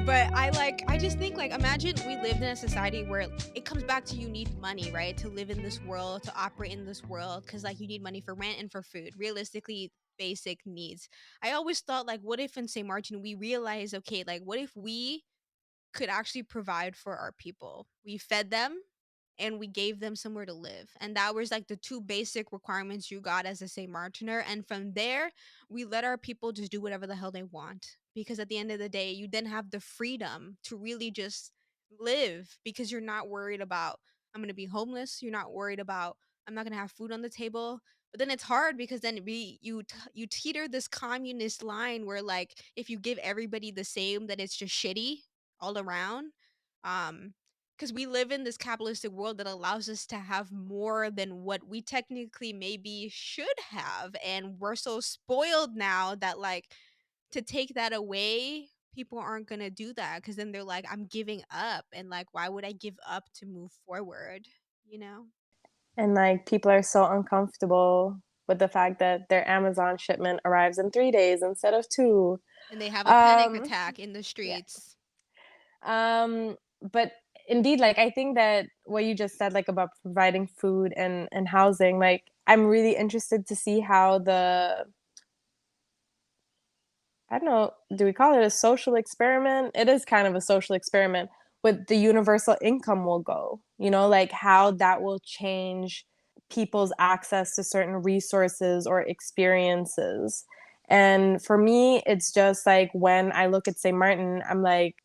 But I just think, like, imagine we lived in a society where it comes back to you need money, right? To live in this world, to operate in this world, because, like, you need money for rent and for food. Realistically, basic needs. I always thought, like, what if in St. Martin we realize, okay, like, what if we could actually provide for our people? We fed them and we gave them somewhere to live. And that was like the two basic requirements you got as a St. Martiner. And from there, we let our people just do whatever the hell they want. Because at the end of the day, you then have the freedom to really just live because you're not worried about, I'm going to be homeless. You're not worried about, I'm not going to have food on the table. But then it's hard because then you teeter this communist line where, like, if you give everybody the same, then it's just shitty all around. Um, because we live in this capitalistic world that allows us to have more than what we technically maybe should have, and we're so spoiled now that, like, to take that away, people aren't gonna do that because then they're like, I'm giving up, and like, why would I give up to move forward, you know? And like people are so uncomfortable with the fact that their Amazon shipment arrives in 3 days instead of two. And they have a panic Um, attack in the yeah. streets. But indeed, like I think that what you just said, like about providing food and housing, like I'm really interested to see how the I don't know, do we call it a social experiment? It is kind of a social experiment with the universal income will go, like how that will change people's access to certain resources or experiences. And for me, it's just like when I look at St. Martin, I'm like,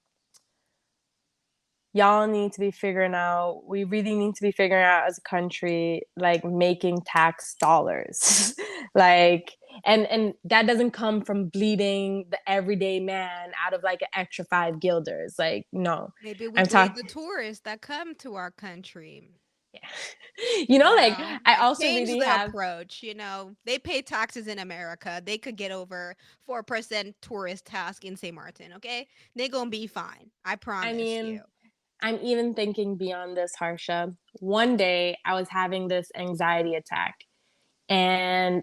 y'all need to be figuring out, we really need to be figuring out as a country, like making tax dollars. like, and that doesn't come from bleeding the everyday man out of like an extra 5 guilders. Like, no, Maybe we I'm bleed talking, the tourists that come to our country. like I Like, also change really the have, approach, They pay taxes in America. They could get over 4% tourist tax in St. Martin, okay? They gonna be fine. I I promise you. mean, I'm even thinking beyond this, Harsha. One day I was having this anxiety attack, and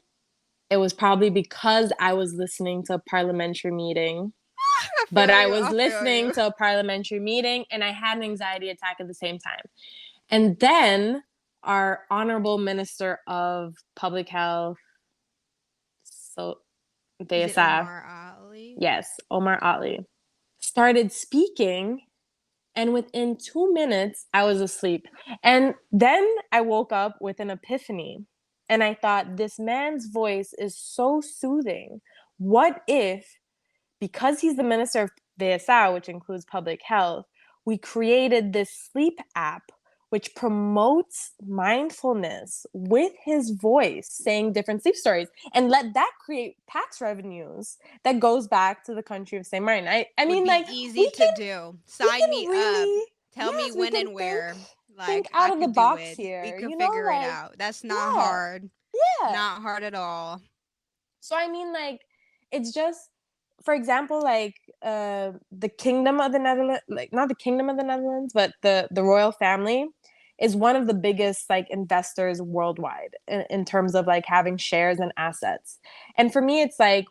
it was probably because I was listening to a parliamentary meeting. I But feel I you. was I feel listening you. to a parliamentary meeting and I had an anxiety attack at the same time. And then our honorable minister of public health, so Is it Deasa, Omar Ali? yes, Omar Ali, started speaking. And within 2 minutes, I was asleep. And then I woke up with an epiphany. And I thought, this man's voice is so soothing. What if, because he's the minister of DSA, which includes public health, we created this sleep app which promotes mindfulness with his voice, saying different sleep stories, and let that create tax revenues that goes back to the country of St. Martin. I Would mean, be like easy we to can do. we Sign can me up. really, Tell me yes, we when can and where. think Like, I out of the could do box it. We here, could figure it like out. That's not yeah, hard. yeah. Not hard at all. So I mean, like, it's just, for example, like the Kingdom of the Netherlands, like not the Kingdom of the Netherlands, but the royal family is one of the biggest like investors worldwide in terms of like having shares and assets. And for me, it's like,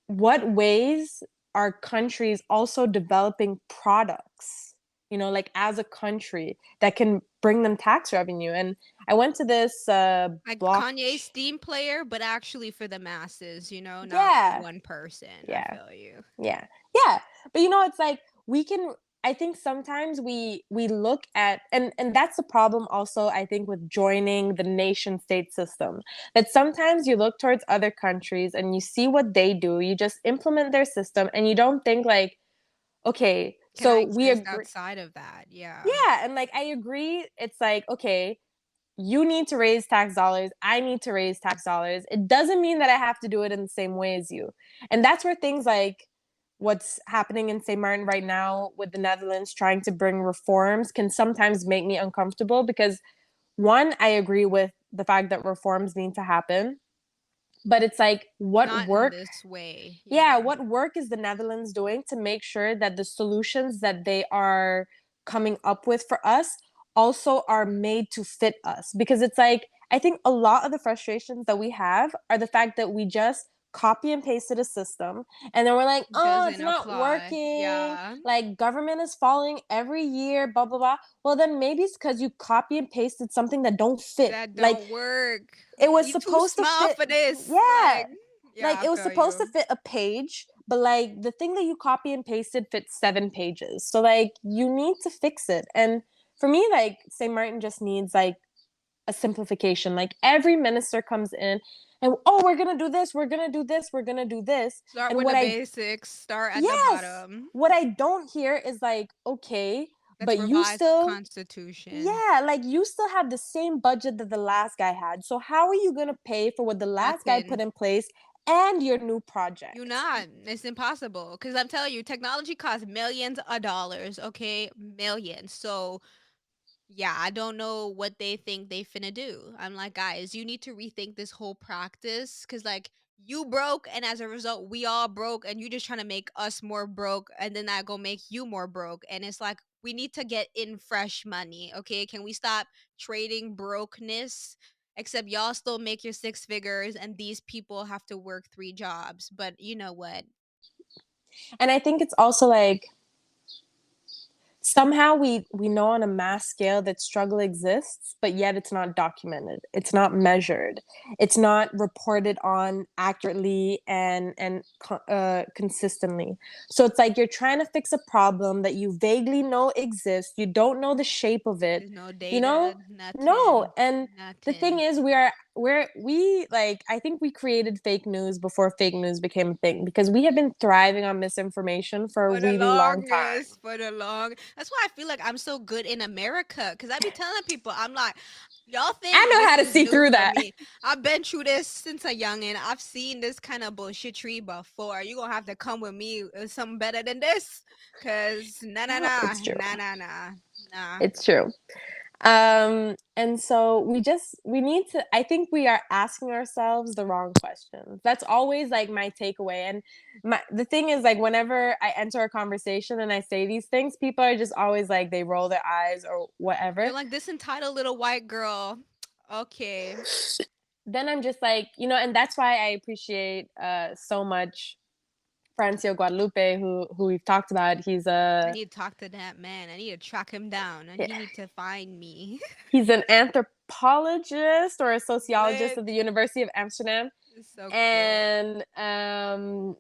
what ways are countries also developing products, like as a country that can bring them tax revenue? And I went to this Like block. Kanye's Steam player, but actually for the masses, not for Yeah, one person. I yeah. feel you. Yeah. Yeah. But it's like we can, I think sometimes we look at, and that's the problem also, I think, with joining the nation state system. That sometimes you look towards other countries and you see what they do, you just implement their system and you don't think like, okay, Can I so we exist agree. outside of that? Yeah. Yeah, and like I agree, it's like, okay, you need to raise tax dollars, I need to raise tax dollars. It doesn't mean that I have to do it in the same way as you. And that's where things like what's happening in St. Martin right now with the Netherlands trying to bring reforms can sometimes make me uncomfortable because, one, I agree with the fact that reforms need to happen, but it's like, what Not in work, this way. yeah, Yeah. what work is the Netherlands doing to make sure that the solutions that they are coming up with for us also are made to fit us? Because it's like, I think a lot of the frustrations that we have are the fact that we just copy and pasted a system, and then we're like, oh, it's Doesn't not apply. working, Yeah. like government is falling every year, blah blah blah. Well, then maybe it's because you copy and pasted something that don't fit. That Like don't work. it was You too supposed to small fit. for this. Yeah, Yeah, like I it was feel supposed to you. fit a page, but like the thing that you copy and pasted fits 7 pages, so like you need to fix it. And for me, like St. Martin just needs like a simplification. Like every minister comes in and, oh, we're gonna do this, we're gonna do this, we're gonna do this. Start And with what the I basics. Start at the yes, bottom. what I don't hear is like, okay, Let's but you revise the still, Constitution. yeah, like you still have the same budget that the last guy had. So how are you gonna pay for what the last guy put Nothing. in place and your new You project? not. It's impossible. Because I'm telling you, technology costs millions of dollars. Okay, millions. So yeah, I don't know what they think they finna do. I'm like, guys, you need to rethink this whole practice because, like, you broke, and as a result, we all broke, and you just trying to make us more broke, and then that go make you more broke. And it's like, we need to get in fresh money, okay? Can we stop trading brokenness? Except y'all still make your six figures, and these people have to work three jobs. But you know what? And I think it's also like somehow we know on a mass scale that struggle exists, but yet it's not documented, it's not measured, it's not reported on accurately and consistently. So it's like you're trying to fix a problem that you vaguely know exists, you don't know the shape of it, There's no you data, know. No. nothing, And the thing nothing. is, we like, I think we created fake news before fake news became a thing, because we have been thriving on misinformation for a For the really long time. longest, for the long. That's why I feel like I'm so good in America, because I be telling people, I'm like, y'all I think know this how to is see new through for that. me. I've been through this since a youngin'. I've seen this kind of bullshit tree before. You gonna have to come with me with something better than this, cause nah nah nah It's true. nah nah nah nah. It's true. And so we need to, I think we are asking ourselves the wrong questions. That's always like my takeaway. And the thing is, like, whenever I enter a conversation and I say these things, people are just always like, they roll their eyes or They're whatever. like this entitled little white girl. Okay, Then I'm just like, and that's why I appreciate so much Francio Guadalupe, who we've talked about. I need to talk to that man. I need to track him down, and Yeah, he need to find me. he's an anthropologist or a sociologist Lit. at the University of Amsterdam. It's so cool. And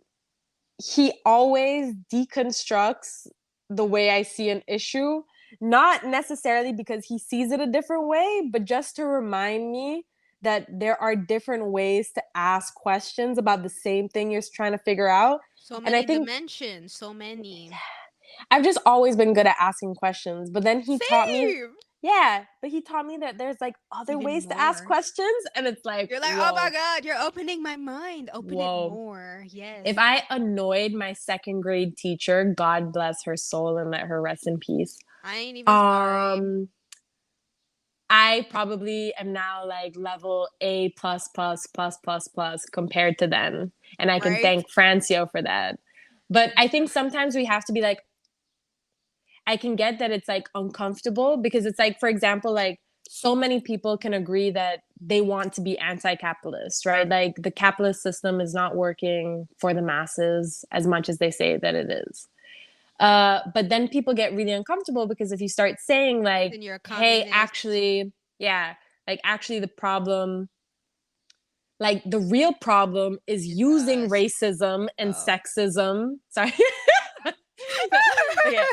he always deconstructs the way I see an issue, not necessarily because he sees it a different way, but just to remind me that there are different ways to ask questions about the same thing you're trying to figure out. So And I many think dimensions, so many. I've just always been good at asking questions, but then he taught me, Same. yeah, but he taught me that there's like other Even ways to ask more. questions, and it's like, You're like, oh my whoa, God, you're opening my mind. Open it whoa. more. Yes. If I annoyed my second grade teacher, God bless her soul and let her rest in peace. I ain't even sorry. Um, I probably am now like level A plus plus plus plus plus compared to then. And I can Right? thank Francio for that. But I think sometimes we have to be like, I can get that it's like uncomfortable, because it's like, for example, like so many people can agree that they want to be anti-capitalist, right? Like the capitalist system is not working for the masses as much as they say that it is. But then people get really uncomfortable, because if you start saying like, Then you're a hey, communist. actually, yeah, like actually the problem, like the real problem is It's using us. racism and Oh. sexism. Sorry. Okay.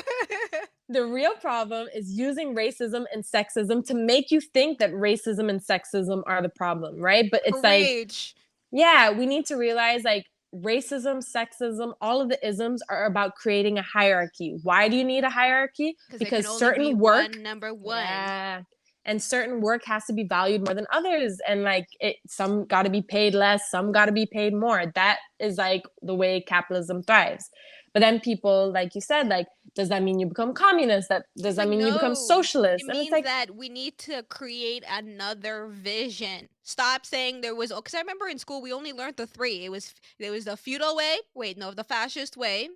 The real problem is using racism and sexism to make you think that racism and sexism are the problem, right? But it's like, Preach. yeah, we need to realize like racism, sexism, all of the isms are about creating a hierarchy. Why do you need a hierarchy? Because there can Because only be certain work, one number one. yeah, and certain work has to be valued more than others. And like some got to be paid less, some got to be paid more. That is like the way capitalism thrives. But then people, like you said, like, does that mean you become communist? That does It's that like, mean you become no, it socialist? And it's means like, that we need to create another vision. Stop saying there was, because I remember in school we only learned the three. There was the feudal way, wait, no, the fascist way,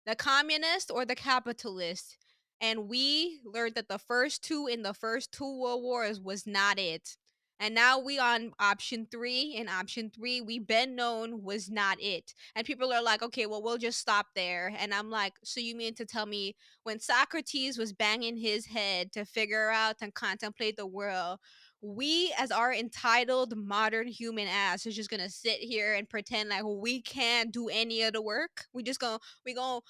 the communist, or the capitalist. And we learned that the first two in the first two world wars was not it. And now we on option 3, and option 3 we been known was not it. And people are like, okay, well, we'll just stop there. And I'm like, so you mean to tell me when Socrates was banging his head to figure out and contemplate the world, we as our entitled modern human ass is just gonna sit here and pretend like we can't do any of the work? We gonna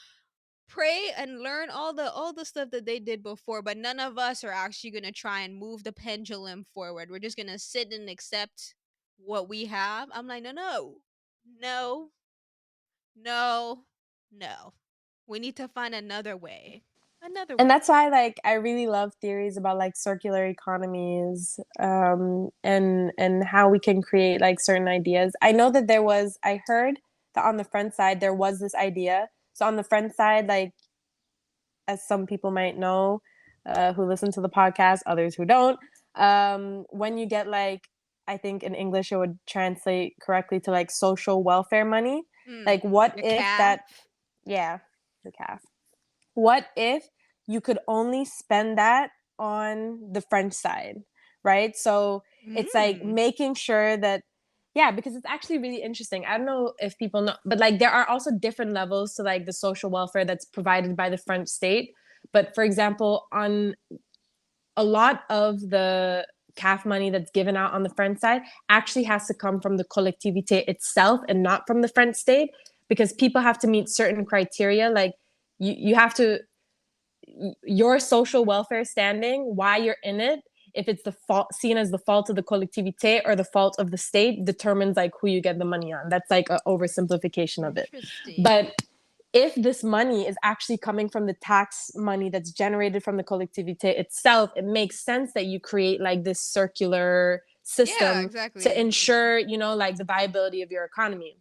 pray and learn all the stuff that they did before, but none of us are actually going to try and move the pendulum forward. We're just going to sit and accept what we have. I'm like, no, no, no, no, no. We need to find another way. Another And way. that's why, like, I really love theories about like circular economies, and how we can create like certain ideas. I know that I heard that on the front side there was this idea. So on the front side, like, as some people might know, who listen to the podcast, others who don't, when you get like, I think in English it would translate correctly to like social welfare money. Mm. Like, what The if calf. that, yeah, the calf. What if you could only spend that on the French side, right? So it's like Mm. making sure that, yeah, because it's actually really interesting. I don't know if people know, but like there are also different levels to like the social welfare that's provided by the French state. But for example, on a lot of the CAF money that's given out on the French side actually has to come from the collectivité itself and not from the French state, because people have to meet certain criteria. Like you have to, your social welfare standing, why you're in it, if it's the fault seen as the fault of the collectivité or the fault of the state, determines like who you get the money on. That's like an oversimplification of it. Interesting. But if this money is actually coming from the tax money that's generated from the collectivité itself, it makes sense that you create like this circular Yeah, system to exactly. ensure, like the viability of your economy.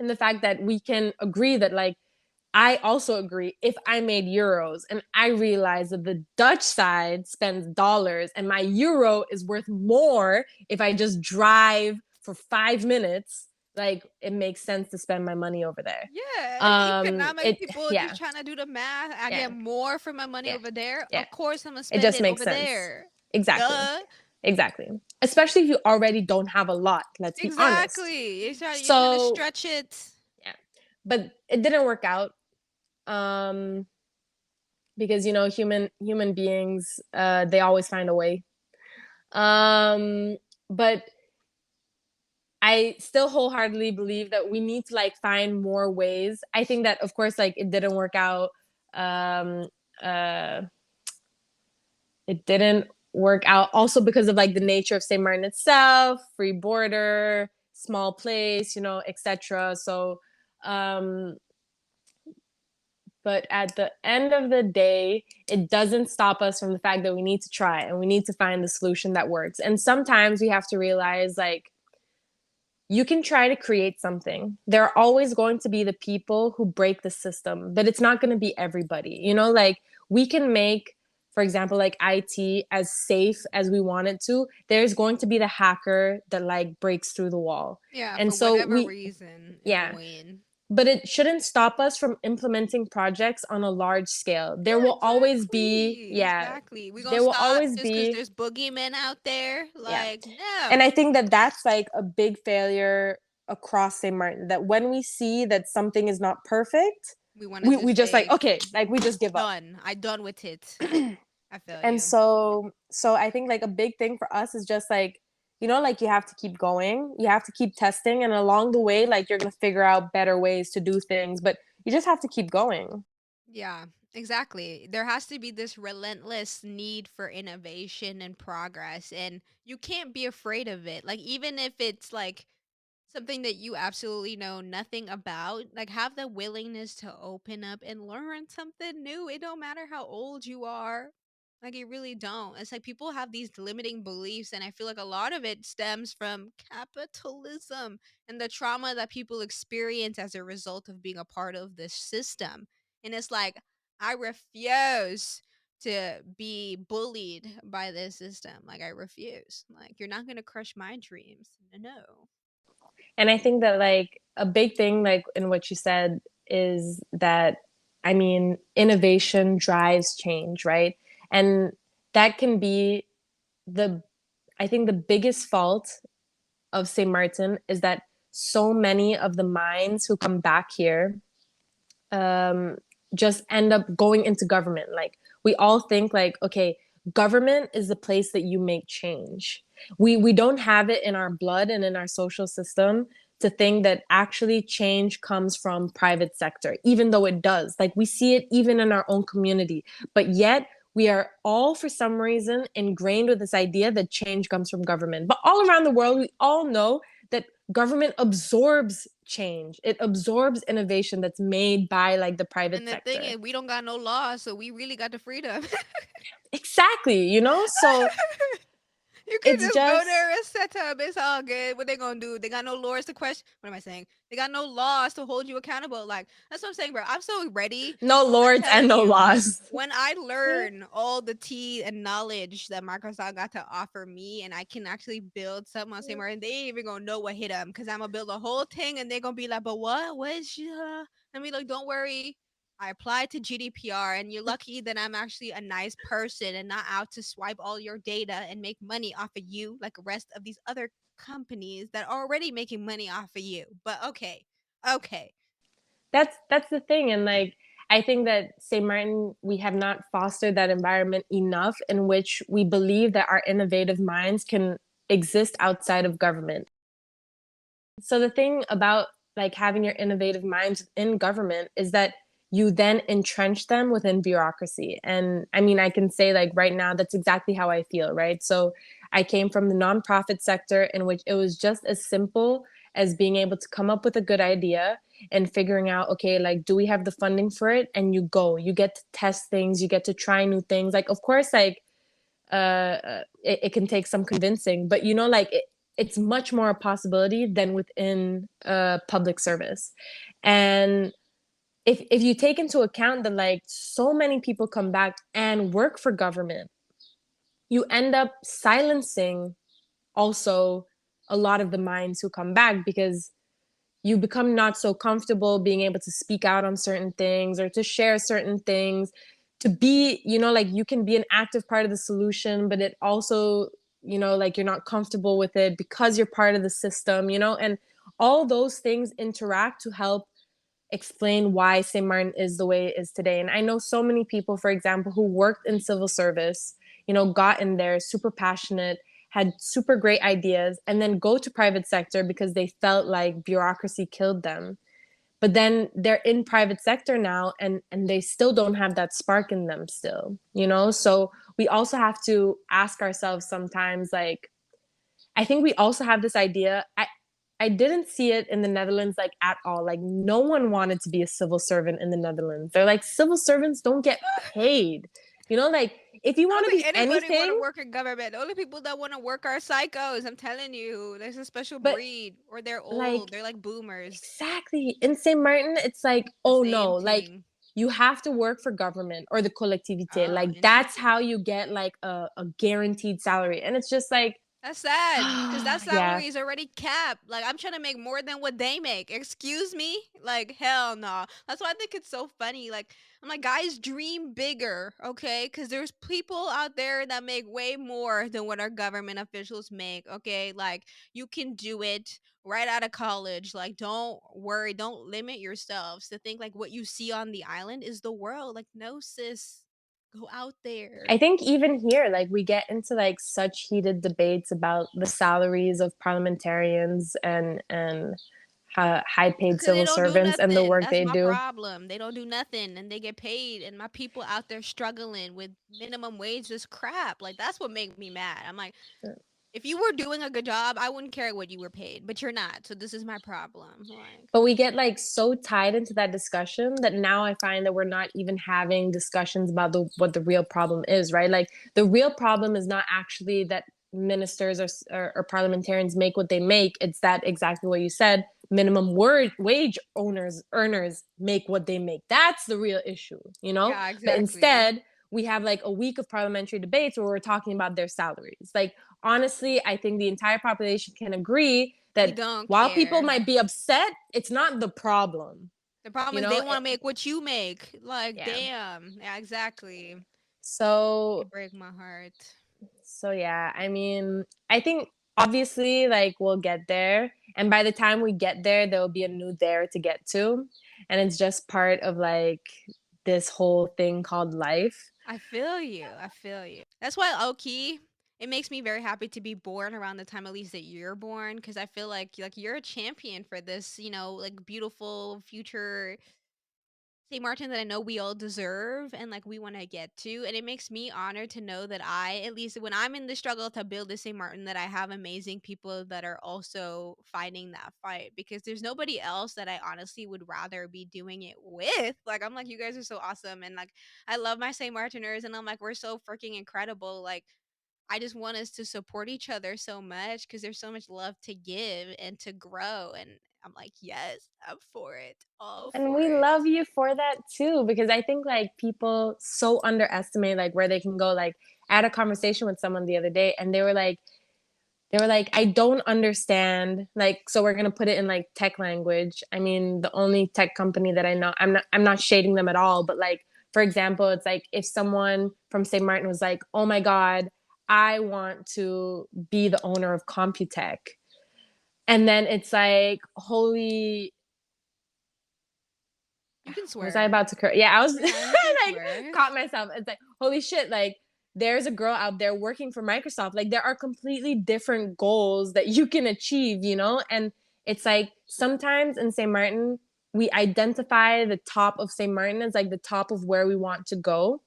And the fact that we can agree that, like, I also agree, if I made euros and I realize that the Dutch side spends dollars and my euro is worth more if I just drive for 5 minutes, like, it makes sense to spend my money over there. Yeah, economic It, people yeah, just trying to do the math. I yeah, get more for my money yeah, over there. yeah. Of course, I'm gonna It spend just it makes over sense. there. Exactly. Duh. Exactly. Especially if you already don't have a lot, let's be honest. Exactly. You're trying to So, stretch it. yeah. But it didn't work out. Um, because human beings, they always find a way. But I still wholeheartedly believe that we need to like find more ways. I think that of course like it didn't work out. um uh it didn't work out also because of like the nature of St. Martin itself, free border, small place, etc. So um but at the end of the day, it doesn't stop us from the fact that we need to try and we need to find the solution that works. And sometimes we have to realize, like, you can try to create something. There are always going to be the people who break the system, but it's not going to be everybody. Like, we can make, for example, like IT as safe as we want it to. There's going to be the hacker that like breaks through the wall. Yeah, And for so whatever we, reason, yeah, annoying. but it shouldn't stop us from implementing projects on a large scale. There Yeah, will always be, exactly. yeah, Exactly. We gonna there will stop always just because be, there's boogeymen out there? yeah. Like, And I no. think that that's like a big failure across St. Martin, that when we see that something is not perfect, We wanna we just just like, say okay, like we just give up. done. I done with it. I feel And you. so I think like a big thing for us is just like, like you have to keep going, you have to keep testing, and along the way, like you're gonna figure out better ways to do things, but you just have to keep going. Yeah, exactly. There has to be this relentless need for innovation and progress, and you can't be afraid of it. Like, even if it's like something that you absolutely know nothing about, like, have the willingness to open up and learn something new. It don't matter how old you are. Like, it really don't. It's like people have these limiting beliefs, and I feel like a lot of it stems from capitalism and the trauma that people experience as a result of being a part of this system. And it's like, I refuse to be bullied by this system. Like, I refuse. Like, you're not gonna crush my dreams. No, no. And I think that like a big thing, like in what you said, is that, I mean, innovation drives change, right? And that can be the, I think the biggest fault of St. Martin is that so many of the minds who come back here um, just end up going into government. Like we all think like, okay, government is the place that you make change. We don't have it in our blood and in our social system to think that actually change comes from private sector, even though it does. Like we see it even in our own community, but yet we are all for some reason ingrained with this idea that change comes from government. But all around the world, we all know that government absorbs change. It absorbs innovation that's made by like the private And the thing sector. is, we don't got no law, so we really got the freedom. Exactly, you know? So You can it's just go just there and set up. It's all good. What they gonna do? They got no laws to question. What am I saying? They got no laws to hold you accountable. Like that's what I'm saying, bro. I'm so ready. no I'm lords and telling no you, laws. when I learn all the tea and knowledge that Microsoft got to offer me, and I can actually build something on St. Martin, they ain't even gonna know what hit them because I'm gonna build a whole thing, and they're gonna be like, "But what? What is she?" I mean, like, don't worry. I applied to GDPR, and you're lucky that I'm actually a nice person and not out to swipe all your data and make money off of you like the rest of these other companies that are already making money off of you. But okay, okay. That's the thing. And like I think that St. Martin, we have not fostered that environment enough in which we believe that our innovative minds can exist outside of government. So the thing about like having your innovative minds in government is that you then entrench them within bureaucracy. And I mean, I can say like right now, that's exactly how I feel, right? So I came from the nonprofit sector in which it was just as simple as being able to come up with a good idea and figuring out, okay, like, do we have the funding for it? And you go, you get to test things, you get to try new things. Like, of course, like it can take some convincing, but you know, like it's much more a possibility than within public service. And if you take into account that like so many people come back and work for government, you end up silencing also a lot of the minds who come back because you become not so comfortable being able to speak out on certain things or to share certain things, to be, you know, like you can be an active part of the solution, but it also, you know, like you're not comfortable with it because you're part of the system, you know, and all those things interact to help explain why St. Martin is the way it is today. And I know so many people, for example, who worked in civil service, you know, got in there super passionate, had super great ideas, and then go to private sector because they felt like bureaucracy killed them. But then they're in private sector now and they still don't have that spark in them still, you know? So we also have to ask ourselves sometimes like I think we also have this idea. I didn't see it in the Netherlands like at all. Like no one wanted to be a civil servant in the Netherlands. They're like civil servants don't get paid. You know, like if you I want don't to think be anybody want to anything, work in government. The only people that want to work are psychos. I'm telling you, there's a special but breed, or they're old. like They're like boomers. exactly in St. Martin, it's like, The oh no, same like thing. you have to work for government or the collectivité. Oh, Like that's interesting. how you get like a guaranteed salary. And it's just like, That's sad because that yeah, salary is already capped. Like I'm trying to make more than what they make. Excuse me? Like hell no. That's why I think it's so funny. Like I'm like, guys, dream bigger, okay? Because there's people out there that make way more than what our government officials make. Okay, like you can do it right out of college. Like don't worry, don't limit yourselves to think like what you see on the island is the world. Like no, sis, go out there. I think even here, like we get into like such heated debates about the salaries of parliamentarians and high paid Cause they civil don't do servants and the nothing. work That's they my do. problem. They don't do nothing and they get paid and my people out there struggling with minimum wage is crap. Like that's what makes me mad. I'm like, if you were doing a good job, I wouldn't care what you were paid, but you're not. So this is my problem. Like But we get like so tied into that discussion that now I find that we're not even having discussions about what the real problem is, right? Like the real problem is not actually that ministers or parliamentarians make what they make. It's that exactly what you said. Minimum wage earners make what they make. That's the real issue, you know? yeah, But exactly. instead, we have like a week of parliamentary debates where we're talking about their salaries. Like honestly, I think the entire population can agree We that don't while people care. might be upset, it's not the problem. The problem You is they know, want to make what you make. Like yeah. damn. Yeah, exactly. So It break my heart. So yeah, I mean, I think obviously like we'll get there. And by the time we get there, there'll be a new there to get to. And it's just part of like this whole thing called life. I feel you. I feel you. That's why low key, it makes me very happy to be born around the time at least that you're born, because I feel like you're a champion for this, like beautiful future St. Martin that I know we all deserve and like we want to get to. And it makes me honored to know that I, at least when I'm in the struggle to build this St. Martin, that I have amazing people that are also fighting that fight, because there's nobody else that I honestly would rather be doing it with. Like, I'm like, you guys are so awesome. And like, I love my St. Martiners, and I'm like, we're so freaking incredible. Like, I just want us to support each other so much because there's so much love to give and to grow. And I'm like, yes, I'm for it. All And for we it. love you for that too, because I think like people so underestimate like where they can go. Like I had a conversation with someone the other day and they were like, I don't understand. Like, so we're gonna put it in like tech language. I mean, the only tech company that I know, I'm not shading them at all, but like, for example, it's like if someone from St. Martin was like, oh my God, I want to be the owner of Computech. And then it's like, holy, You can was I swear. about to curse? Yeah, I was Yeah, you can like swear. caught myself. It's like, holy shit, like there's a girl out there working for Microsoft. Like there are completely different goals that you can achieve, you know? And it's like sometimes in St. Martin, we identify the top of St. Martin as like the top of where we want to go.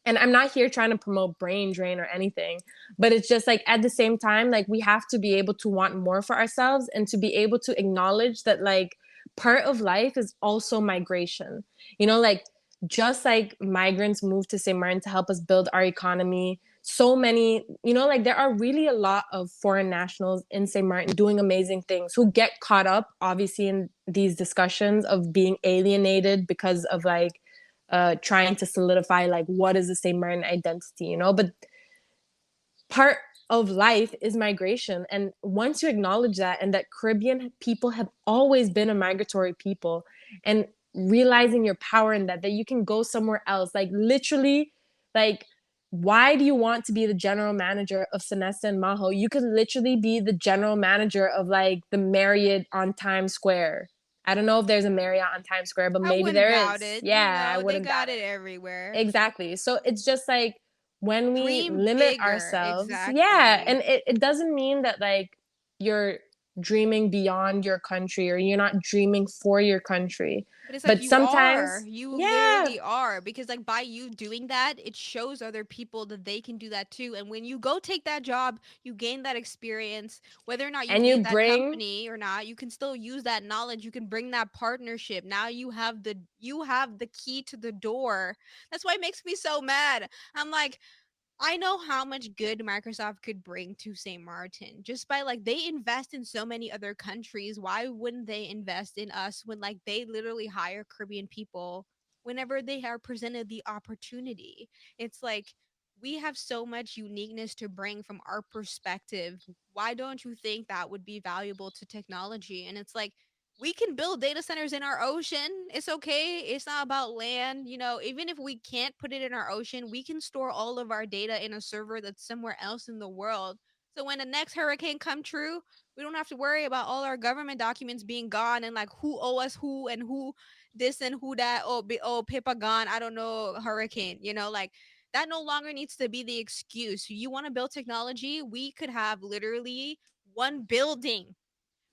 And I'm not here trying to promote brain drain or anything, but it's just like at the same time, like we have to be able to want more for ourselves and to be able to acknowledge that like part of life is also migration. You know, like just like migrants move to St. Martin to help us build our economy. So many, you know, like there are really a lot of foreign nationals in St. Martin doing amazing things who get caught up, obviously, in these discussions of being alienated because of like trying to solidify like what is the St. Martin identity, you know? But part of life is migration. And once you acknowledge that and that Caribbean people have always been a migratory people and realizing your power in that, that you can go somewhere else, like literally, like, why do you want to be the general manager of Sonesta and Maho? You could literally be the general manager of like the Marriott on Times Square. I don't know if there's a Marriott on Times Square, but I maybe wouldn't there doubt is. it. Yeah, I They wouldn't doubt got it it. everywhere. Exactly. So it's just like when we Dream limit bigger. ourselves, yeah, Exactly. and it doesn't mean that like you're dreaming beyond your country or you're not dreaming for your country. But it's like But you are. sometimes, You yeah, literally are. Because like by you doing that, it shows other people that they can do that too. And when you go take that job, you gain that experience. Whether or not you and you lead that bring company or not, you can still use that knowledge. You can bring that partnership. Now you have the key to the door. That's why it makes me so mad. I'm like, I know how much good Microsoft could bring to St. Martin just by like they invest in so many other countries. Why wouldn't they invest in us when like they literally hire Caribbean people whenever they are presented the opportunity? It's like we have so much uniqueness to bring from our perspective. Why don't you think that would be valuable to technology? And it's like we can build data centers in our ocean. It's okay. It's not about land. Even if we can't put it in our ocean, we can store all of our data in a server that's somewhere else in the world. So when the next hurricane come true, we don't have to worry about all our government documents being gone and like who owe us who and who this and who that. Oh, Pippa gone. I don't know, hurricane. Like that no longer needs to be the excuse. You want to build technology? We could have literally one building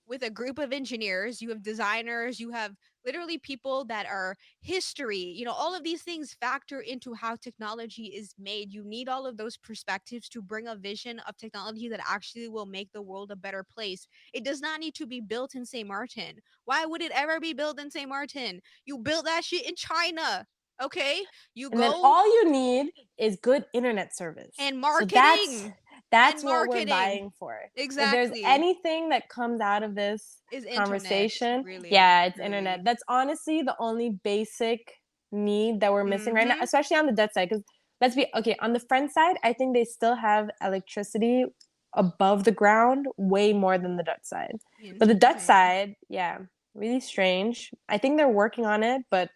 with a group of engineers. You have designers, you have literally people that are history. All of these things factor into how technology is made. You need all of those perspectives to bring a vision of technology that actually will make the world a better place. It does not need to be built in St. Martin. Why would it ever be built in St. Martin? You built that shit in China. Okay? You and then go all you need is good internet service. and So that's marketing and that's what we're marketing. vying for. If there's Exactly. anything that comes out of this Is internet, conversation, really, yeah, it's truly. internet. That's honestly the only basic need that we're missing right now, Mhm. especially on the Dutch side. Because let's be okay, on the French side, I think they still have electricity above the ground way more than the Dutch side. But the Dutch Interesting. side, yeah, really strange. I think they're working on it, but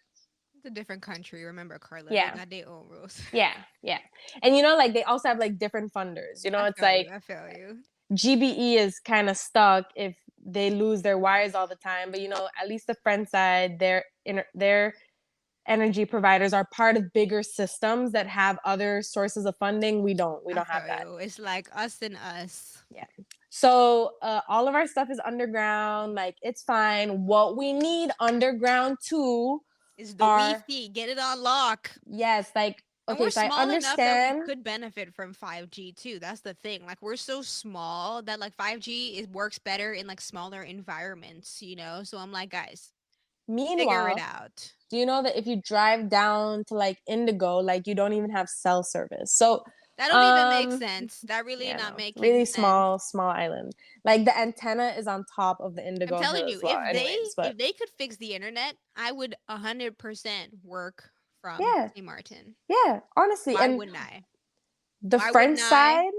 It's a different country. Remember, Carla, they Yeah. got their own rules. Yeah. Yeah. And you know, like they also have like different funders. You know, I it's feel like you. I feel you. GBE is kind of stuck if they lose their wires all the time. But you know, at least the French side, their energy providers are part of bigger systems that have other sources of funding. We don't. We I don't have feel that. you. It's like us and us. Yeah. So all of our stuff is underground. Like it's fine. What we need underground too It's the are, Wi-Fi. Get it on lock. yes, like And okay. we're So I small enough that we understand. could benefit from 5G too. That's the thing. Like we're so small that like 5G it works better in like smaller environments, you know? So I'm like, guys, figure it Meanwhile, out. do you know that if you drive down to like Indigo, like you don't even have cell service? So, That don't even make um, sense. That really yeah, not no, making really sense. small island. Like the antenna is on top of the I'm Indigo Hill telling you, as well. Anyways, but if they could fix the internet, I would 100% work from yeah, St. Martin. yeah, honestly, Why and wouldn't I? the Why French wouldn't I? side,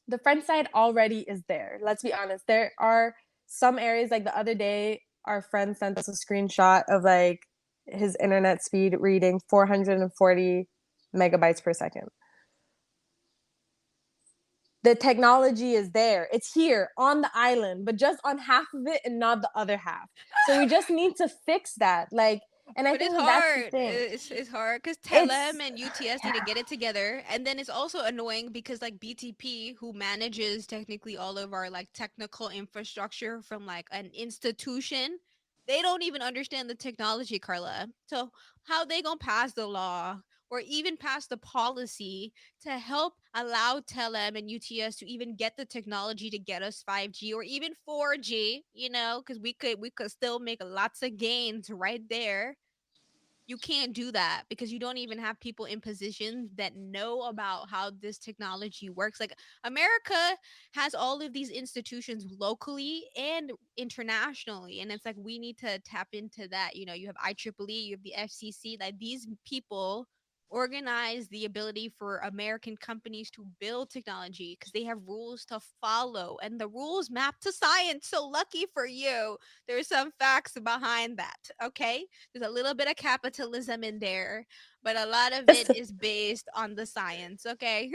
the French side already is there. Let's be honest. There are some areas like the other day, our friend sent us a screenshot of like his internet speed reading 440 megabytes per second. The technology is there. It's here on the island, but just on half of it and not the other half. So we just need to fix that. Like, and I But it's think that's the hard. thing. It's hard because It's Telem and UTS need to yeah. get it together. And then it's also annoying because like BTP, who manages technically all of our like technical infrastructure from like an institution, they don't even understand the technology, Carla. So how they gonna pass the law or even pass the policy to help allow Telem and UTS to even get the technology to get us 5G or even 4G, you know, because we could still make lots of gains right there. You can't do that because you don't even have people in positions that know about how this technology works. Like America has all of these institutions locally and internationally, and it's like we need to tap into that. You know, you have IEEE, you have the FCC. Like these people organize the ability for American companies to build technology because they have rules to follow, and the rules map to science. So lucky for you, there's some facts behind that. Okay, there's a little bit of capitalism in there, but a lot of it is based on the science, okay?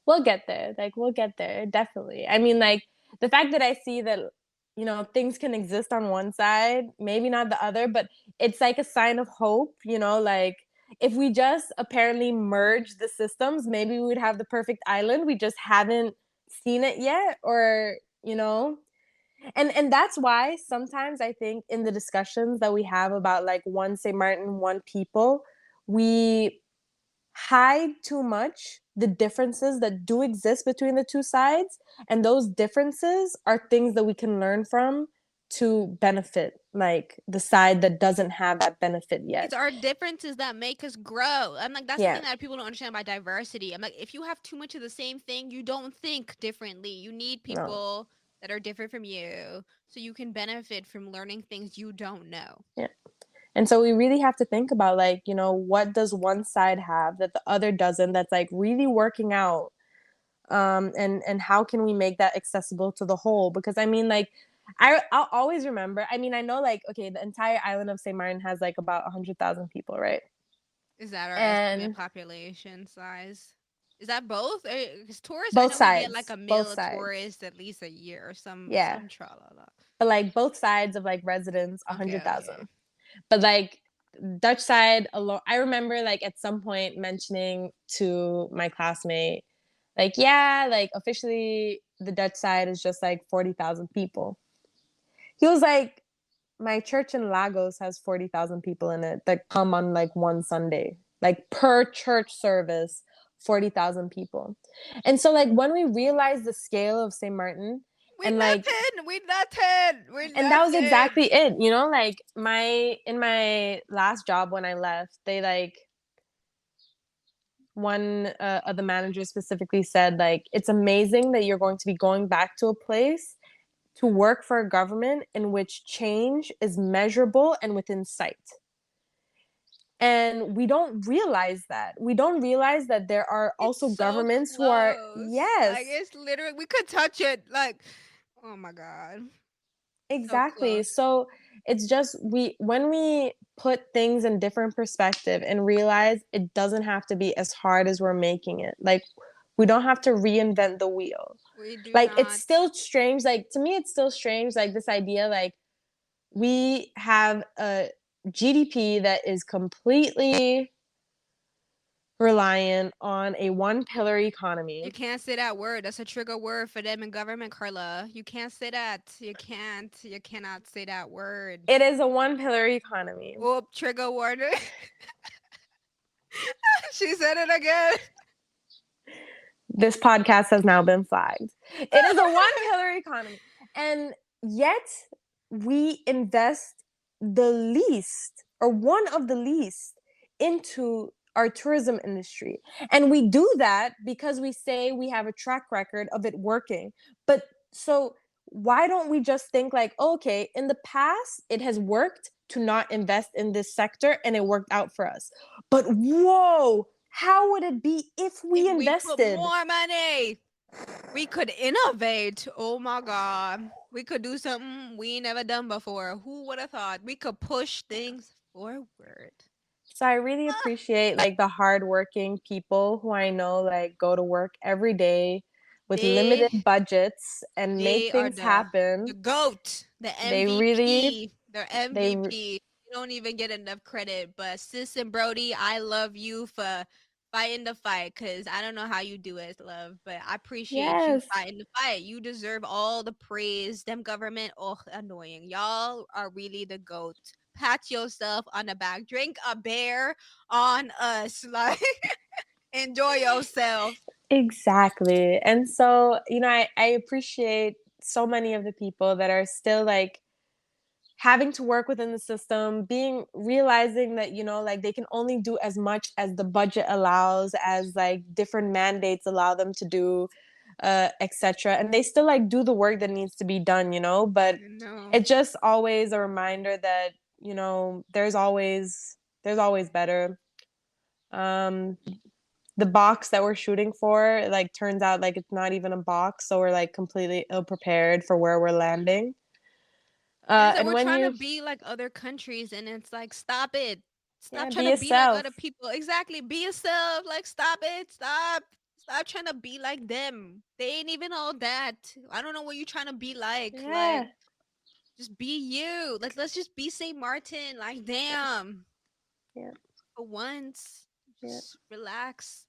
we'll get there. Like we'll get there, definitely. I mean, like the fact that I see that you know things can exist on one side, maybe not the other, but it's like a sign of hope. You know, like if we just apparently merge the systems, maybe we would have the perfect island. We just haven't seen it yet, or you know, and that's why sometimes I think in the discussions that we have about like one St. Martin, one people, we hide too much the differences that do exist between the two sides, and those differences are things that we can learn from to benefit like the side that doesn't have that benefit yet. It's our differences that make us grow. I'm like, that's the Yeah, thing that people don't understand about diversity. I'm like, if you have too much of the same thing, you don't think differently. You need no, people that are different from you so you can benefit from learning things you don't know. yeah. And so we really have to think about like, you know, what does one side have that the other doesn't, that's like really working out, and how can we make that accessible to the whole? Because I mean, like, I'll always remember. I mean, I know, like, okay, the entire island of Saint Martin has like about 100,000 people, right? Is that our estimate And population size? Is that both? Because tourists, I both know we get like sides, a both mil sides, tourists at least a year or yeah. some tra la la. But like both sides of like residents, a Okay, hundred okay. thousand. But like Dutch side alone, I remember like at some point mentioning to my classmate, like, yeah, like officially the Dutch side is just like 40,000 people. He was like, my church in Lagos has 40,000 people in it that come on like one Sunday, like per church service, 40,000 people. And so, like, when we realized the scale of St. Martin, We and like, nothing. We nothing. We and that was nothing. exactly it, you know, like in my last job when I left, they like, one of the managers specifically said, like, it's amazing that you're going to be going back to a place to work for a government in which change is measurable and within sight. And we don't realize that. We don't realize that there are It's also so governments who are, close. Like yes, it's literally we could touch it. Like, oh my god. So Exactly. close. So it's just when we put things in different perspective and realize it doesn't have to be as hard as we're making it. Like we don't have to reinvent the wheel. We do Like it's not. still strange. Like to me, it's still strange. Like this idea, like we have a GDP that is completely reliant on a one pillar You economy. can't say that word. That's a trigger word for them in government, Carla. You can't say that. You can't. You cannot say that word. It is a one pillar economy. Oh, trigger word. She said it again. This podcast has now been flagged. It is a one pillar economy. And yet we invest the least or one of the least into our tourism industry. And we do that because we say we have a track record of it working. But so why don't we just think like, okay, in the past, it has worked to not invest in this sector and it worked out for us. But whoa, how would it be if If we we put invested? more money, we could innovate. Oh my God. We could do something we ain't never done before. Who would have thought? We could push things forward. So I really Ah, appreciate like the hardworking people who I know like go to work every day with limited they budgets and make They are things the happen. GOAT, the They really MVP. They're they MVP. You don't even get enough credit. But Sis and Brody, I love you for fighting the fight because I don't know how you do it, love, but I appreciate you yes, fighting the fight. You deserve all the praise. Them government, oh, annoying. Y'all are really the GOAT. Pat yourself on the back. Drink a beer on us. Like, enjoy yourself. exactly. And so, I appreciate so many of the people that are still like having to work within the system, being realizing that, like they can only do as much as the budget allows, as like different mandates allow them to do, etc. And they still like do the work that needs to be done, but No. it's just always a reminder that, there's always better. Um the box that we're shooting for like turns out like it's not even a box, so we're like completely ill prepared for where we're landing. And it's like And we're when trying to you be like other countries, and it's like, stop it. Yeah, Stop trying be to be like yourself. other people. Exactly. Be yourself. Like, stop it. Stop. Stop trying to be like them. They ain't even all that. I don't know what you're trying to be like. Like, Yeah, just be you. Like, let's just be St. Martin. Like, yeah, damn. yeah, For once, yeah, just relax.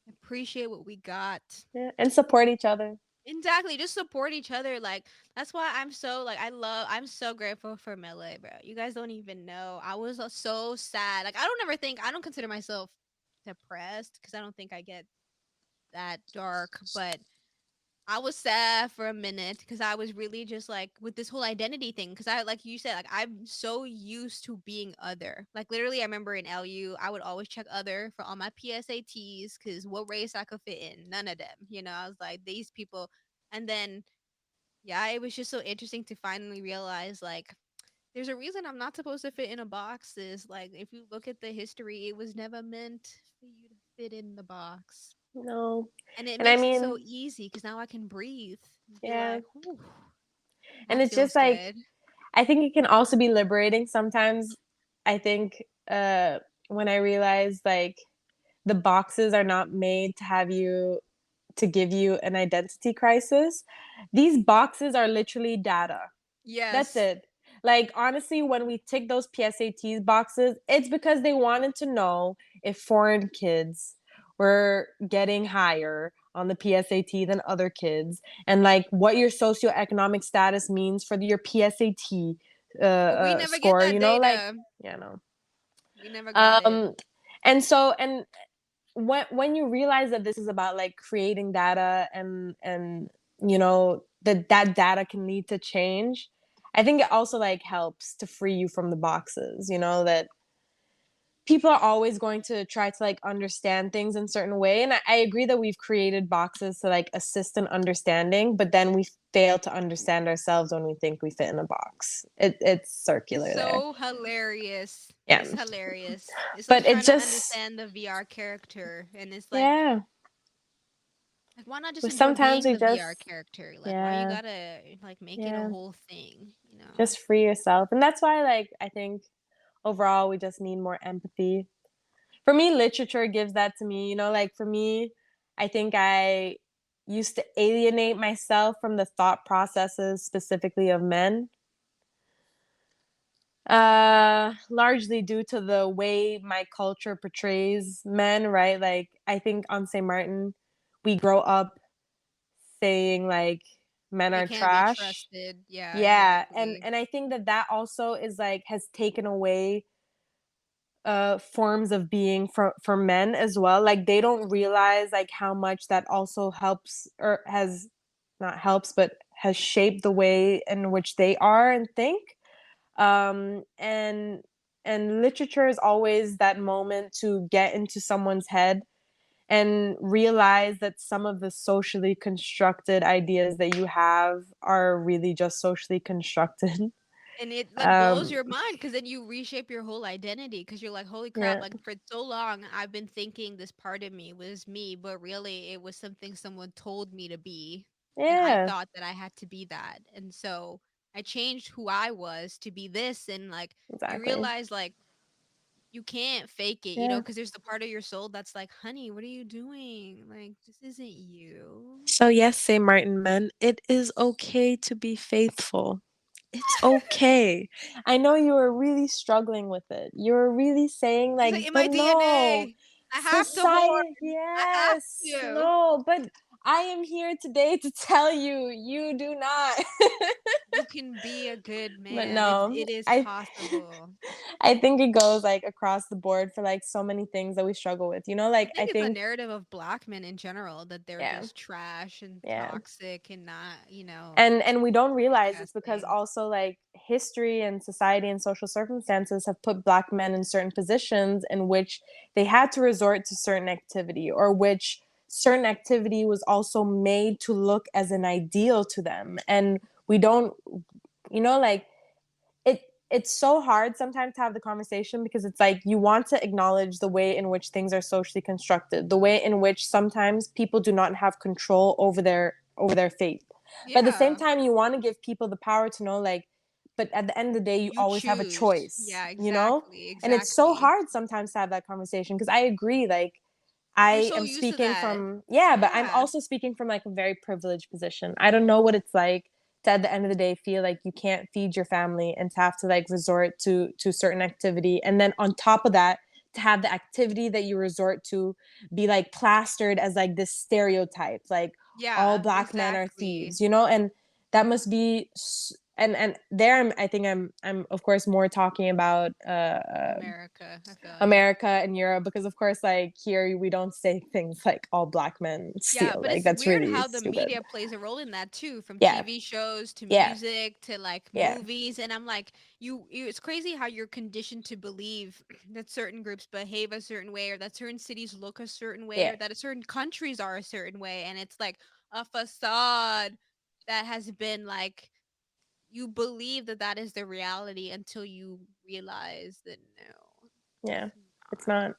Appreciate what we got. yeah, and support each other. Exactly, just support each other. Like that's why I'm so like I'm so grateful for Melee, bro. You guys don't even know. I was so sad. Like I don't consider myself depressed because I don't think I get that dark, but I was sad for a minute because I was really just like with this whole identity thing. Because I, like you said, like I'm so used to being other. Like literally, I remember in LU, I would always check other for all my PSATs because what race I could fit in, none of them. You know, I was like these people, and then yeah, it was just so interesting to finally realize like there's a reason I'm not supposed to fit in a box. Is like if you look at the history, it was never meant for you to fit in the box. No, And it and I makes it so mean, easy because now I can breathe and be yeah, like, "Whew, and that it's just feels like good." I think it can also be liberating sometimes. I think when I realize like the boxes are not made to give you an identity crisis. These boxes are literally data. That's Yes. it. Like honestly, when we tick those PSATs boxes, it's because they wanted to know if foreign kids were getting higher on the PSAT than other kids, and like what your socioeconomic status means for your PSAT But we never get score. that Like data. you know. We never got it. Um, and when you realize that this is about like creating data and that data can lead to change, I think it also like helps to free you from the boxes, that people are always going to try to like understand things in a certain way, and I agree that we've created boxes to like assist in understanding, but then we fail to understand ourselves when we think we fit in a box. It's It's circular there. so hilarious. Yeah, It's hilarious. It's like but it trying to just understand the VR character, and it's like yeah, why not just But enjoy sometimes being we the VR just, character? Like, why you yeah, gotta like make it a yeah, whole thing? You know? just free yourself. And that's why, like, I think overall we just need more empathy. For me, literature gives that to me. You know, like for me, I think I used to alienate myself from the thought processes specifically of men, largely due to the way my culture portrays men, right? Like I think on St. Martin, we grow up saying like men They are can't be trash. trusted. Yeah, Yeah, exactly. and I think that that also is like has taken away forms of being for men as well. Like they don't realize like how much that also helps or has not helps but has shaped the way in which they are and think. Um and and literature is always that moment to get into someone's head and realize that some of the socially constructed ideas that you have are really just socially constructed. And it like blows um your mind because then you reshape your whole identity because you're like, holy crap, yeah, like for so long I've been thinking this part of me was me, but really it was something someone told me to be. And I yeah, thought that I had to be that. And so I changed who I was to be this. And like you exactly. realize like you can't fake it, Yeah. because there's the part of your soul that's like, honey, what are you doing? Like, this isn't you. So, yes, St. Martin men, it is okay to be faithful. It's okay. I know you were really struggling with it. You were really saying, It's like, like in but my no, DNA. I have to society, hoard. I have yes, to. no, but I am here today to tell you, you do not. You can be a good But man. It no, it is I possible. I think it goes like across the board for like so many things that we struggle with. You know, I like I think it's the think, narrative of black men in general that they're yeah, just trash and yeah. toxic and not, And we don't realize it's because broadcasting. also like history and society and social circumstances have put black men in certain positions in which they had to resort to certain activity, or which certain activity was also made to look as an ideal to them. And we don't, you know, like it it's so hard sometimes to have the conversation because it's like you want to acknowledge the way in which things are socially constructed, the way in which sometimes people do not have control over their fate. But at the same Yeah. time, you want to give people the power to know, like, but at the end of the day, you You always have a choose. choice, Yeah, you know? exactly. And it's so Exactly. hard sometimes to have that conversation because I agree, like, We're I so am used to speaking that. from, yeah, but I'm Yeah. also speaking from like a very privileged position. I don't know what it's like to at the end of the day feel like you can't feed your family and to have to like resort to certain activity, and then on top of that to have the activity that you resort to be like plastered as like this stereotype, like all Yeah, black men are exactly. thieves, you know? And that must be and there I think I'm of course more talking about America, I feel like. America and Europe, because of course like here we don't say things like all black men Yeah, steal. but Like it's that's weird really how the stupid. media plays a role in that too, from Yeah. TV shows to Yeah. music to like Yeah. movies. And I'm like, it's crazy how you're conditioned to believe that certain groups behave a certain way, or that certain cities look a certain way, Yeah. or that certain countries are a certain way. And it's like a facade that has been like, you believe that that is the reality until you realize that no, Yeah. it's It's not. not.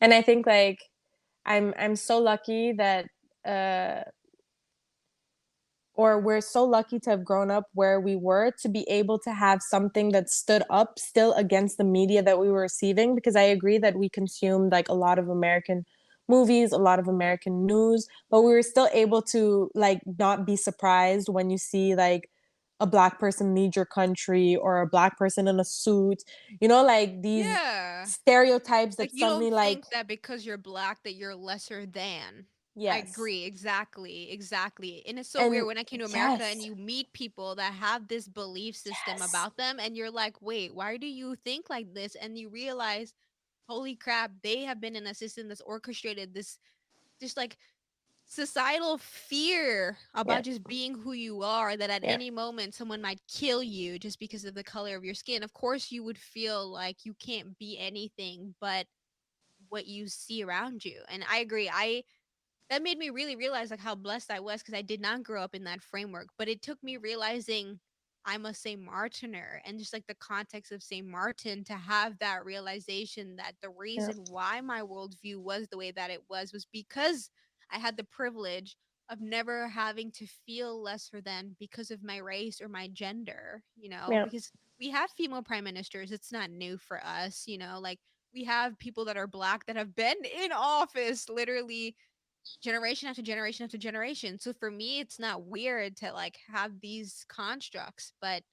And I think like I'm so lucky that uh or we're so lucky to have grown up where we were to be able to have something that stood up still against the media that we were receiving, because I agree that we consumed like a lot of American movies, a lot of American news, but we were still able to like not be surprised when you see like a black person lead your country or a black person in a suit, you know, like these Yeah. stereotypes Like, that you don't suddenly like, think that because you're black that you're lesser than. I yes. agree, exactly, exactly. And it's so weird And when I came to America and yes, you meet people that have this belief system yes, about them, and you're like, "Wait, why do you think like this?" And you realize, "Holy crap, they have been in a system that's orchestrated this just like societal fear yeah, about just being who you are, that at yeah, any moment someone might kill you just because of the color of your skin." Of course, you would feel like you can't be anything but what you see around you. And I agree. I That made me really realize like how blessed I was because I did not grow up in that framework. But it took me realizing I'm a St. Martiner, and just like the context of St. Martin, to have that realization that the yeah, reason why my worldview was the way that it was because I had the privilege of never having to feel lesser than because of my race or my gender, you know, Yeah. because we have female prime ministers. It's not new for us, you know, like we have people that are black that have been in office literally generation after generation after generation. So for me, it's not weird to like have these constructs, but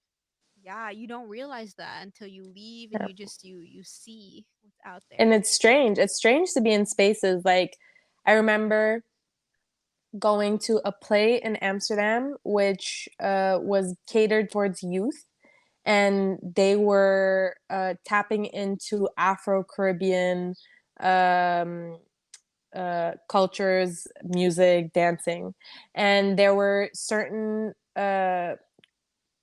yeah, you don't realize that until you leave and Yeah. you see what's out And there. it's strange. It's strange to be in spaces like I remember going to a play in Amsterdam, which was catered towards youth, and they were tapping into Afro Caribbean um, cultures, music, dancing, and there were certain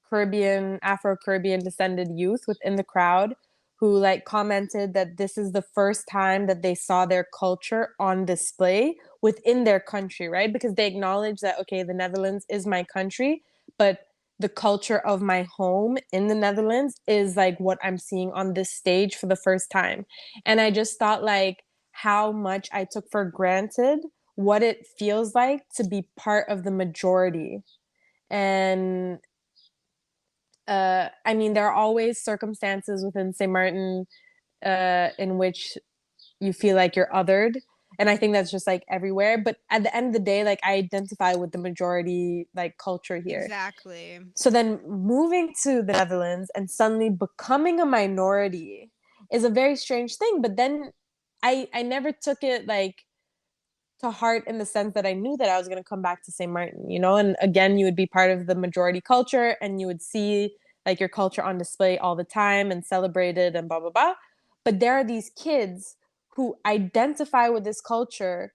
Caribbean, Afro Caribbean descended youth within the crowd who like commented that this is the first time that they saw their culture on display within their country, right? Because they acknowledge that, okay, the Netherlands is my country, but the culture of my home in the Netherlands is like what I'm seeing on this stage for the first time. And I just thought like how much I took for granted what it feels like to be part of the majority. And I mean, there are always circumstances within St. Martin in which you feel like you're othered. And I think that's just like everywhere. But at the end of the day, like I identify with the majority like culture here. Exactly. So then moving to the Netherlands and suddenly becoming a minority is a very strange thing. But then I never took it like to heart in the sense that I knew that I was going to come back to St. Martin, you know? And again, you would be part of the majority culture and you would see like your culture on display all the time and celebrated and blah, blah, blah. But there are these kids who identify with this culture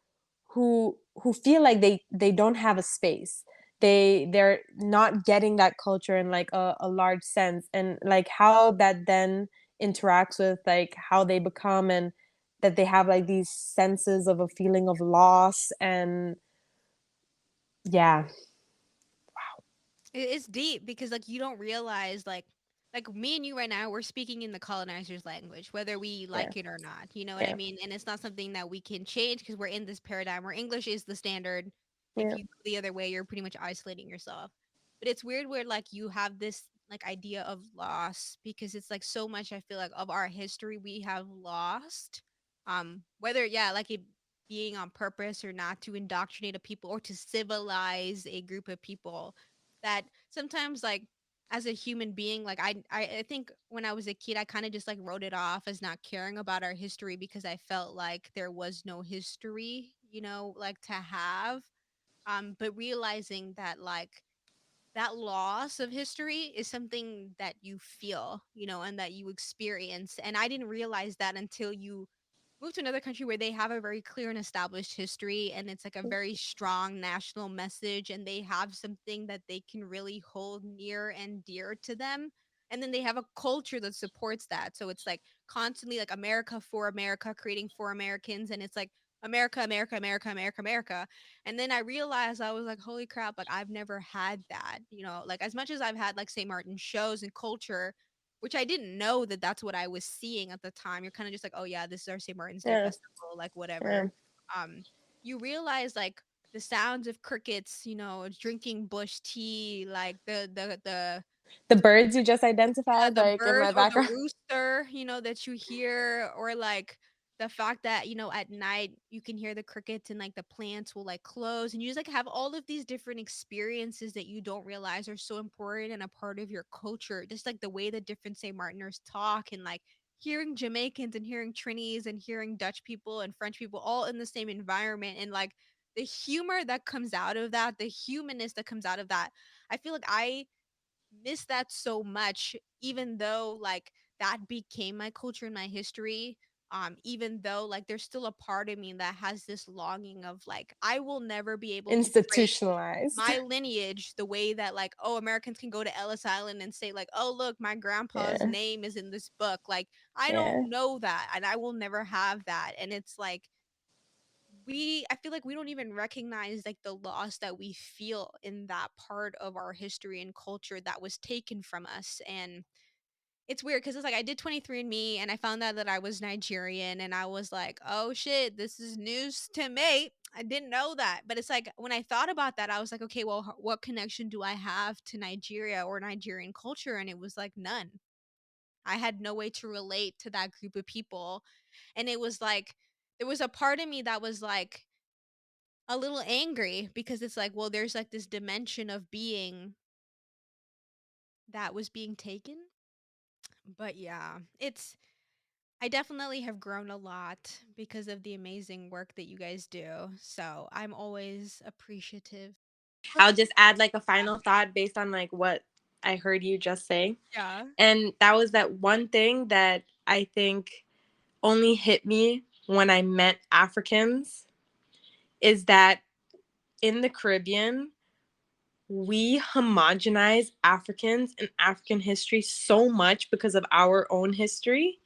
who feel like they don't have a space. They're not getting that culture in like a large sense, and like how that then interacts with like how they become, and that they have like these senses of a feeling of loss. And yeah. It's deep because like you don't realize like me and you right now we're speaking in the colonizer's language whether we Yeah. like it or not. You know what I Yeah. mean? And it's not something that we can change because we're in this paradigm where English is the standard. If Yeah. you go the other way, you're pretty much isolating yourself. But it's weird where like you have this like idea of loss because it's like so much I feel like of our history we have lost. Whether yeah, like it being on purpose or not to indoctrinate a people or to civilize a group of people that sometimes like as a human being like I think when I was a kid I kind of just like wrote it off as not caring about our history because I felt like there was no history, you know, like to have. But realizing that like that loss of history is something that you feel, you know, and that you experience, and I didn't realize that until you move to another country where they have a very clear and established history and it's like a very strong national message and they have something that they can really hold near and dear to them, and then they have a culture that supports that, so it's like constantly like America for America creating for Americans, and it's like America, America, America, America, America. And then I realized I was like, holy crap, like I've never had that, you know, like as much as I've had like St. Martin shows and culture, which I didn't know that that's what I was seeing at the time. You're kind of just like, oh yeah, this is our St. Martin's Day Yeah. festival, like Yeah. whatever. Um, you realize like the sounds of crickets, you know, drinking bush tea, like the The birds you just yeah, identified the like in my birds or the background. rooster, you know, that you hear, or like the fact that, you know, at night you can hear the crickets and like the plants will like close and you just like have all of these different experiences that you don't realize are so important and a part of your culture. Just like the way that different St. Martiners talk and like hearing Jamaicans and hearing Trinis and hearing Dutch people and French people all in the same environment, and like the humor that comes out of that, the humanness that comes out of that. I feel like I miss that so much, even though like that became my culture and my history. Even though like there's still a part of me that has this longing of like I will never be able to trace Institutionalized. my lineage the way that like, oh, Americans can go to Ellis Island and say like, oh look, my grandpa's Yeah. name is in this book. Like I Yeah. don't know that and I will never have that. And it's like I feel like we don't even recognize like the loss that we feel in that part of our history and culture that was taken from us. And it's weird because it's like I did 23andMe and I found out that I was Nigerian and I was like, oh shit, this is news to me. I didn't know that. But it's like when I thought about that, I was like, okay, well, what connection do I have to Nigeria or Nigerian culture? And it was like none. I had no way to relate to that group of people. And it was like, there was a part of me that was like a little angry because it's like, well, there's like this dimension of being that was being taken. But yeah, I definitely have grown a lot because of the amazing work that you guys do. So I'm always appreciative. I'll just add like a final thought based on like what I heard you just say. Yeah. And that was that one thing that I think only hit me when I met Africans is that in the Caribbean, we homogenize Africans and African history so much because of our own history.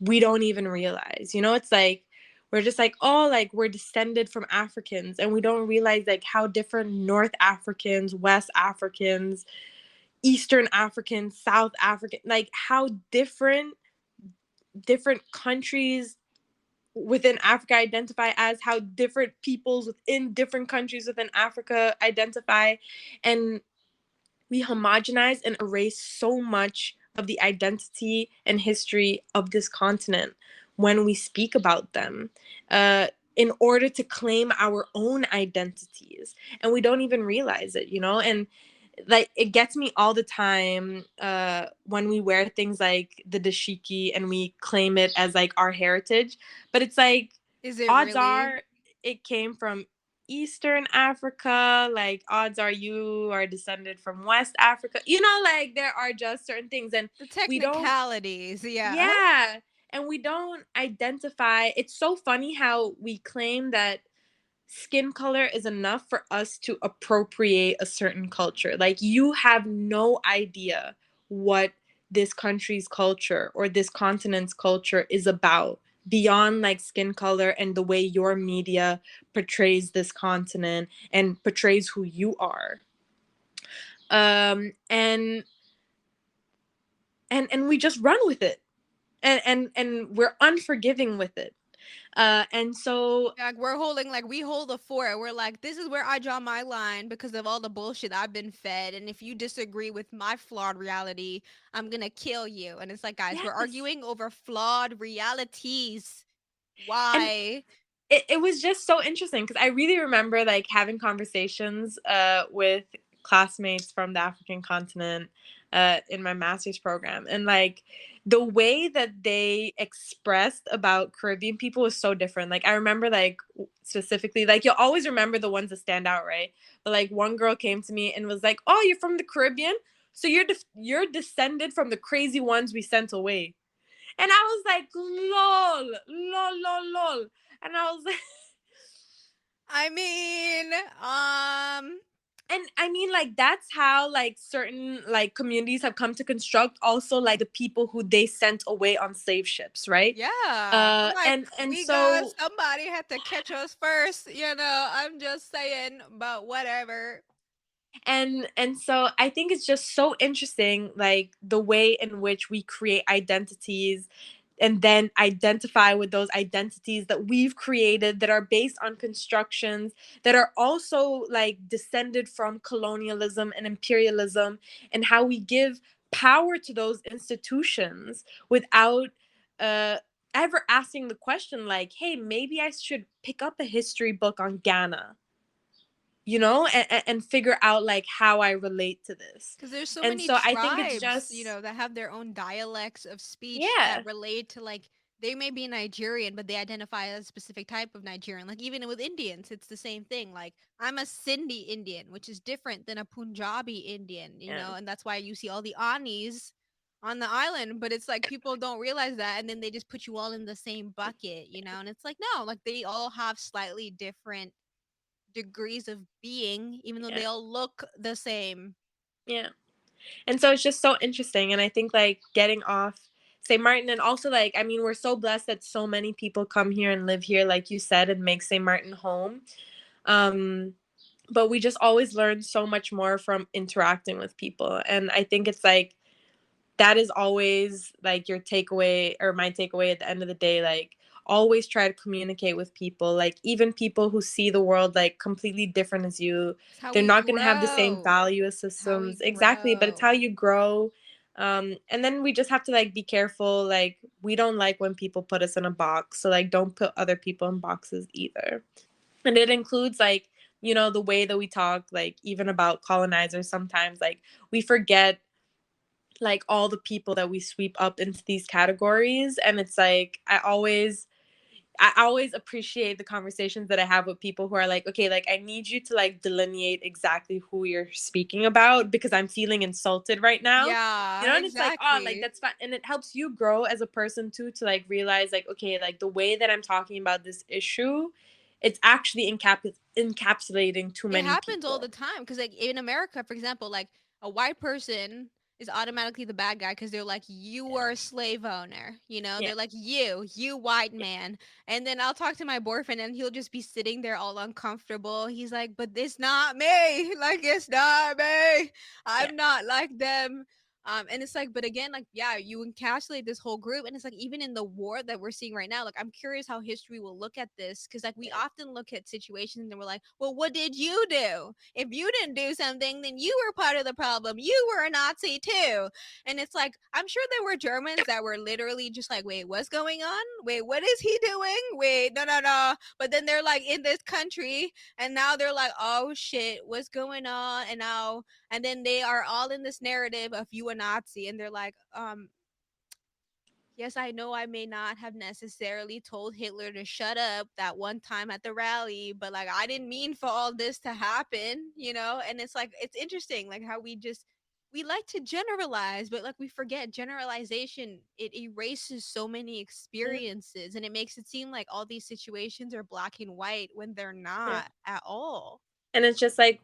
We don't even realize, it's like, we're just like, oh, like we're descended from Africans. And we don't realize like how different North Africans, West Africans, Eastern Africans, South African, like how different countries within Africa identify as, how different peoples within different countries within Africa identify. And we homogenize and erase so much of the identity and history of this continent when we speak about them, in order to claim our own identities. And we don't even realize it, And like it gets me all the time when we wear things like the dashiki and we claim it as like our heritage, but it's like Is it odds really are it came from Eastern Africa. Like odds are you are descended from West Africa, like there are just certain things, and the we don't technicalities? Yeah. yeah, and we don't identify. It's so funny how we claim that skin color is enough for us to appropriate a certain culture. Like you have no idea what this country's culture or this continent's culture is about beyond like skin color and the way your media portrays this continent and portrays who you are. And we just run with it, and we're unforgiving with it. And so Like we hold the fort. We're like, this is where I draw my line because of all the bullshit I've been fed. And if you disagree with my flawed reality, I'm gonna kill you. And it's like, guys, we're yes. arguing over flawed realities. And Why? it was just so interesting because I really remember like having conversations with classmates from the African continent in my master's program, and like the way that they expressed about Caribbean people was so different. Like I remember like specifically, like you'll always remember the ones that stand out, right? But like one girl came to me and was like, oh, you're from the Caribbean, so you're descended from the crazy ones we sent away. And I was like, lol, lol, lol, lol. And I was like, I mean, and I mean, like, that's how, like, certain, like, communities have come to construct also, like, the people who they sent away on slave ships, right? yeah. I'm like, And we got so, somebody had to catch us first, I'm just saying, but whatever. and so I think it's just so interesting, like, the way in which we create identities and then identify with those identities that we've created that are based on constructions that are also like descended from colonialism and imperialism, and how we give power to those institutions without uh ever asking the question like, hey, maybe I should pick up a history book on Ghana, and figure out like how I relate to this. Because there's so And many so I think it's tribes, just, that have their own dialects of speech yeah, that relate to like they may be Nigerian, but they identify as a specific type of Nigerian. Like even with Indians, it's the same thing. Like I'm a Sindhi Indian, which is different than a Punjabi Indian, yeah, and that's why you see all the Anis on the island. But it's like people don't realize that, and then they just put you all in the same bucket, and it's like no, like they all have slightly different degrees of being, even though yeah, they all look the same. yeah. And so it's just so interesting. And I think like getting off St. Martin, and also like, I mean, we're so blessed that so many people come here and live here, like you said, and make St. Martin home. Um, but we just always learn so much more from interacting with people. And I think it's like that is always like your takeaway, or my takeaway at the end of the day. Like, always try to communicate with people, like even people who see the world like completely different as you. It's how They're we not going to have the same grow. value It's how we systems, exactly, but it's grow. how you grow. And then we just have to like be careful. Like, we don't like when people put us in a box, so like don't put other people in boxes either. And it includes like, the way that we talk, like even about colonizers. Sometimes like we forget like all the people that we sweep up into these categories, and it's like I always appreciate the conversations that I have with people who are like, okay, like I need you to like delineate exactly who you're speaking about because I'm feeling insulted right now. Yeah, And it's like, oh, like exactly. that's fine. And it helps you grow as a person too, to like realize like, okay, like the way that I'm talking about this issue, it's actually encapsulating too It many happens all the people. time because, like, in America, for example, like a white person is automatically the bad guy because they're like, you Yeah. are a slave owner. Yeah. They're like, you white man. And then I'll talk to my boyfriend and he'll just be sitting there all uncomfortable. He's like, but it's not me. Like, it's not me. Yeah. I'm not like them. And it's like, but again, like, yeah, you encapsulate this whole group, and it's like, even in the war that we're seeing right now, like, I'm curious how history will look at this, because like we Yeah. often look at situations and we're like, well, what did you do? If you didn't do something, then you were part of the problem. You were a Nazi too. And it's like, I'm sure there were Germans that were literally just like, wait, what's going on? Wait, what is he doing? Wait, no, no, no. But then they're like in this country, and now they're like, oh shit, what's going on? And then they are all in this narrative of you a Nazi, and they're like, yes, I know I may not have necessarily told Hitler to shut up that one time at the rally, but like I didn't mean for all this to happen. And it's like it's interesting, like how we like to generalize, but like we forget generalization, it erases so many Yeah. experiences, and it makes it seem like all these situations are black and white when they're Yeah. not at all. And it's just like,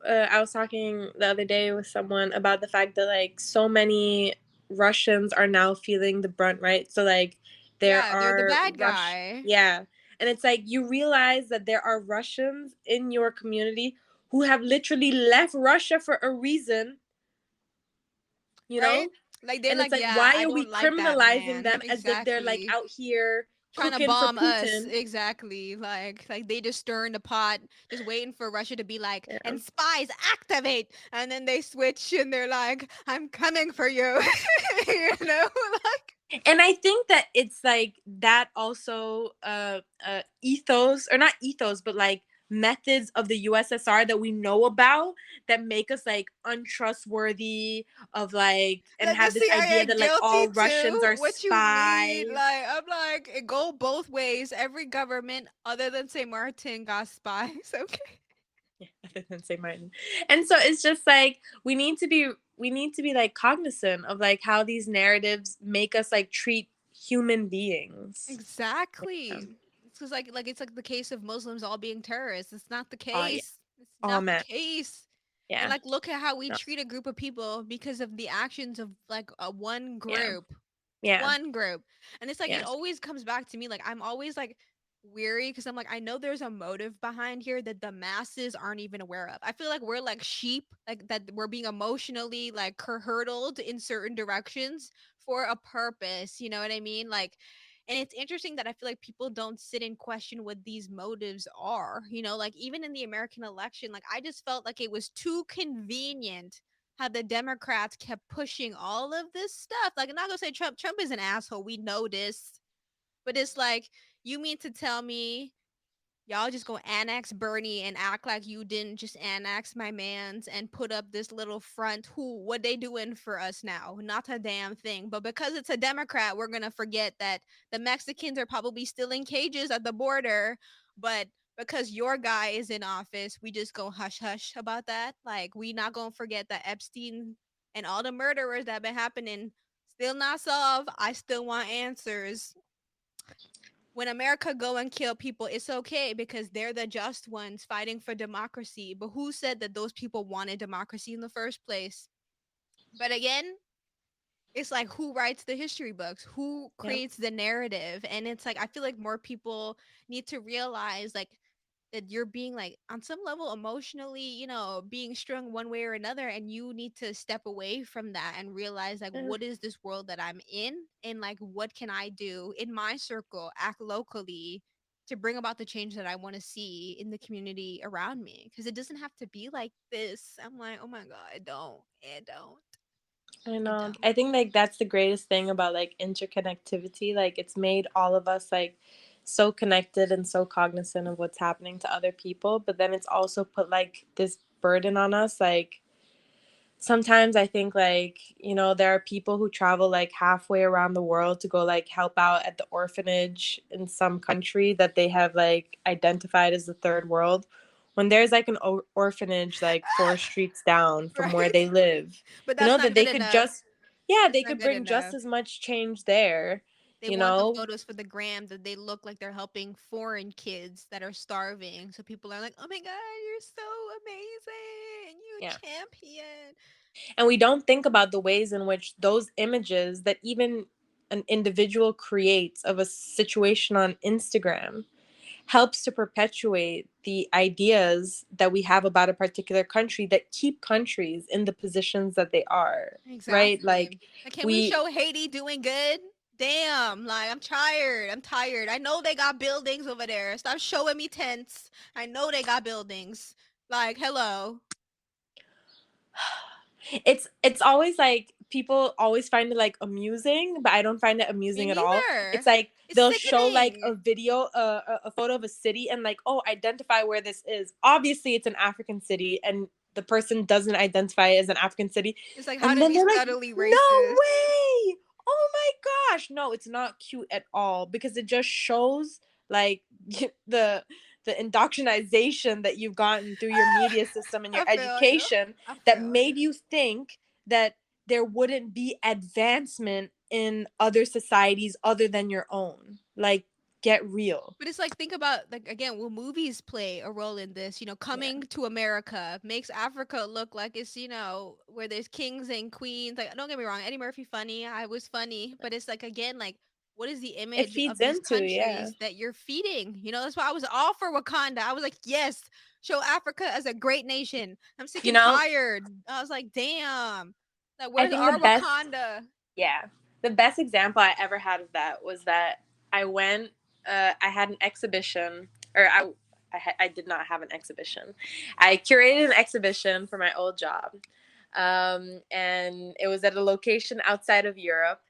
I was talking the other day with someone about the fact that like so many Russians are now feeling the brunt, right? So like there Yeah, they're the are bad guy. yeah. And it's like you realize that there are Russians in your community who have literally left Russia for a reason, you Right? know? Like they're And it's like, like, yeah, why I are we don't like that criminalizing man. them as if they're like Exactly. out here Trying to cooking for bomb us. Putin? Exactly. Like they just stirring the pot, just waiting for Russia to be like, Yeah. and spies activate. And then they switch and they're like, I'm coming for you. Like And I think that it's like that also, ethos, or not ethos, but like methods of the USSR that we know about, that make us like untrustworthy of like, and like the have this idea CIA that like guilty all Russians too. are What you mean? spies. Like I'm like, it go both ways. Every government other than Saint Martin got spies. Okay. Yeah, other than St. Martin. And so it's just like we need to be like cognizant of like how these narratives make us like treat human beings. Exactly. Um, It's because it's like the case of Muslims all being terrorists. It's not the yeah. case. It's Oh not the man. case. And Yeah. like look at how we No. treat a group of people because of the actions of like a one Yeah. group. Yeah. One group. And it's like it Yeah. always comes back to me. Like I'm always like weary because I'm like, I know there's a motive behind here that the masses aren't even aware of. I feel like we're like sheep, like that we're being emotionally like hurdled in certain directions for a purpose. You know what I mean? Like, and it's interesting that I feel like people don't sit and question what these motives are. Like even in the American election, like I just felt like it was too convenient how the Democrats kept pushing all of this stuff. Like, I'm not gonna say Trump. Trump is an asshole. We know this. But it's like, you mean to tell me y'all just gonna annex Bernie and act like you didn't just annex my mans and put up this little front? What they doing for us now? Not a damn thing. But because it's a Democrat, we're gonna forget that the Mexicans are probably still in cages at the border. But because your guy is in office, we just go hush hush about that. Like we not gonna forget that Epstein and all the murderers that been happening still not solved. I still want answers. When America go and kill people, it's okay because they're the just ones fighting for democracy. But who said that those people wanted democracy in the first place? But again, it's like who writes the history books? Who Yeah. creates the narrative? And it's like I feel like more people need to realize like that you're being like on some level emotionally, being strung one way or another, and you need to step away from that and realize like Yeah. what is this world that I'm in, and like what can I do in my circle, act locally, to bring about the change that I want to see in the community around me, because it doesn't have to be like this. I'm like, oh my god, I it know. don't. I think like that's the greatest thing about like interconnectivity. Like it's made all of us like so connected and so cognizant of what's happening to other people, but then it's also put like this burden on us. Like sometimes I think like, there are people who travel like halfway around the world to go like help out at the orphanage in some country that they have like identified as the third world, when there's like an orphanage like 4 streets down from where Right, they live. but that's That not they good could enough. just, yeah, It's they not could good bring just enough. as much change there, They you want the know? photos for the gram that they look like they're helping foreign kids that are starving. So people are like, "Oh my god, you're so amazing. You Yeah. champion." And we don't think about the ways in which those images that even an individual creates of a situation on Instagram helps to perpetuate the ideas that we have about a particular country that keep countries in the positions that they are, right? Exactly. Like Like, can we we show Haiti doing good? Damn, like I'm tired. I'm tired. I know they got buildings over there. Stop showing me tents. I know they got buildings. Like, hello. it's always like people always find it like amusing, but I don't find it Me amusing at all. It's neither. like It's they'll show like sickening. a video, a photo of a city, and like, oh, identify where this is. Obviously it's an African city, and the person doesn't identify as an African city, It's like, how and to then be they're like, subtly no racist. way, oh my gosh, no, it's not cute at all, because it just shows like the indoctrination that you've gotten through your media system and your I feel you. education I that feel made you. you think that there wouldn't be advancement in other societies other than your own. Like, get real. But it's like, think about, like, again, will movies play a role in this? Yeah. Coming to America makes Africa look like it's, where there's kings and queens. Like, don't get me wrong, Eddie Murphy funny, I was funny, but it's like, again, like, what is the It image feeds of these into, yeah. countries that you're feeding? That's why I was all for Wakanda. I was like, yes, show Africa as a great nation. I'm sick You and know, tired. I was like, damn, like, I where's think the our best, Wakanda? yeah, the best example I ever had of that was that I went, I had an exhibition, or I did not have an exhibition. I curated an exhibition for my old job. And it was at a location outside of Europe.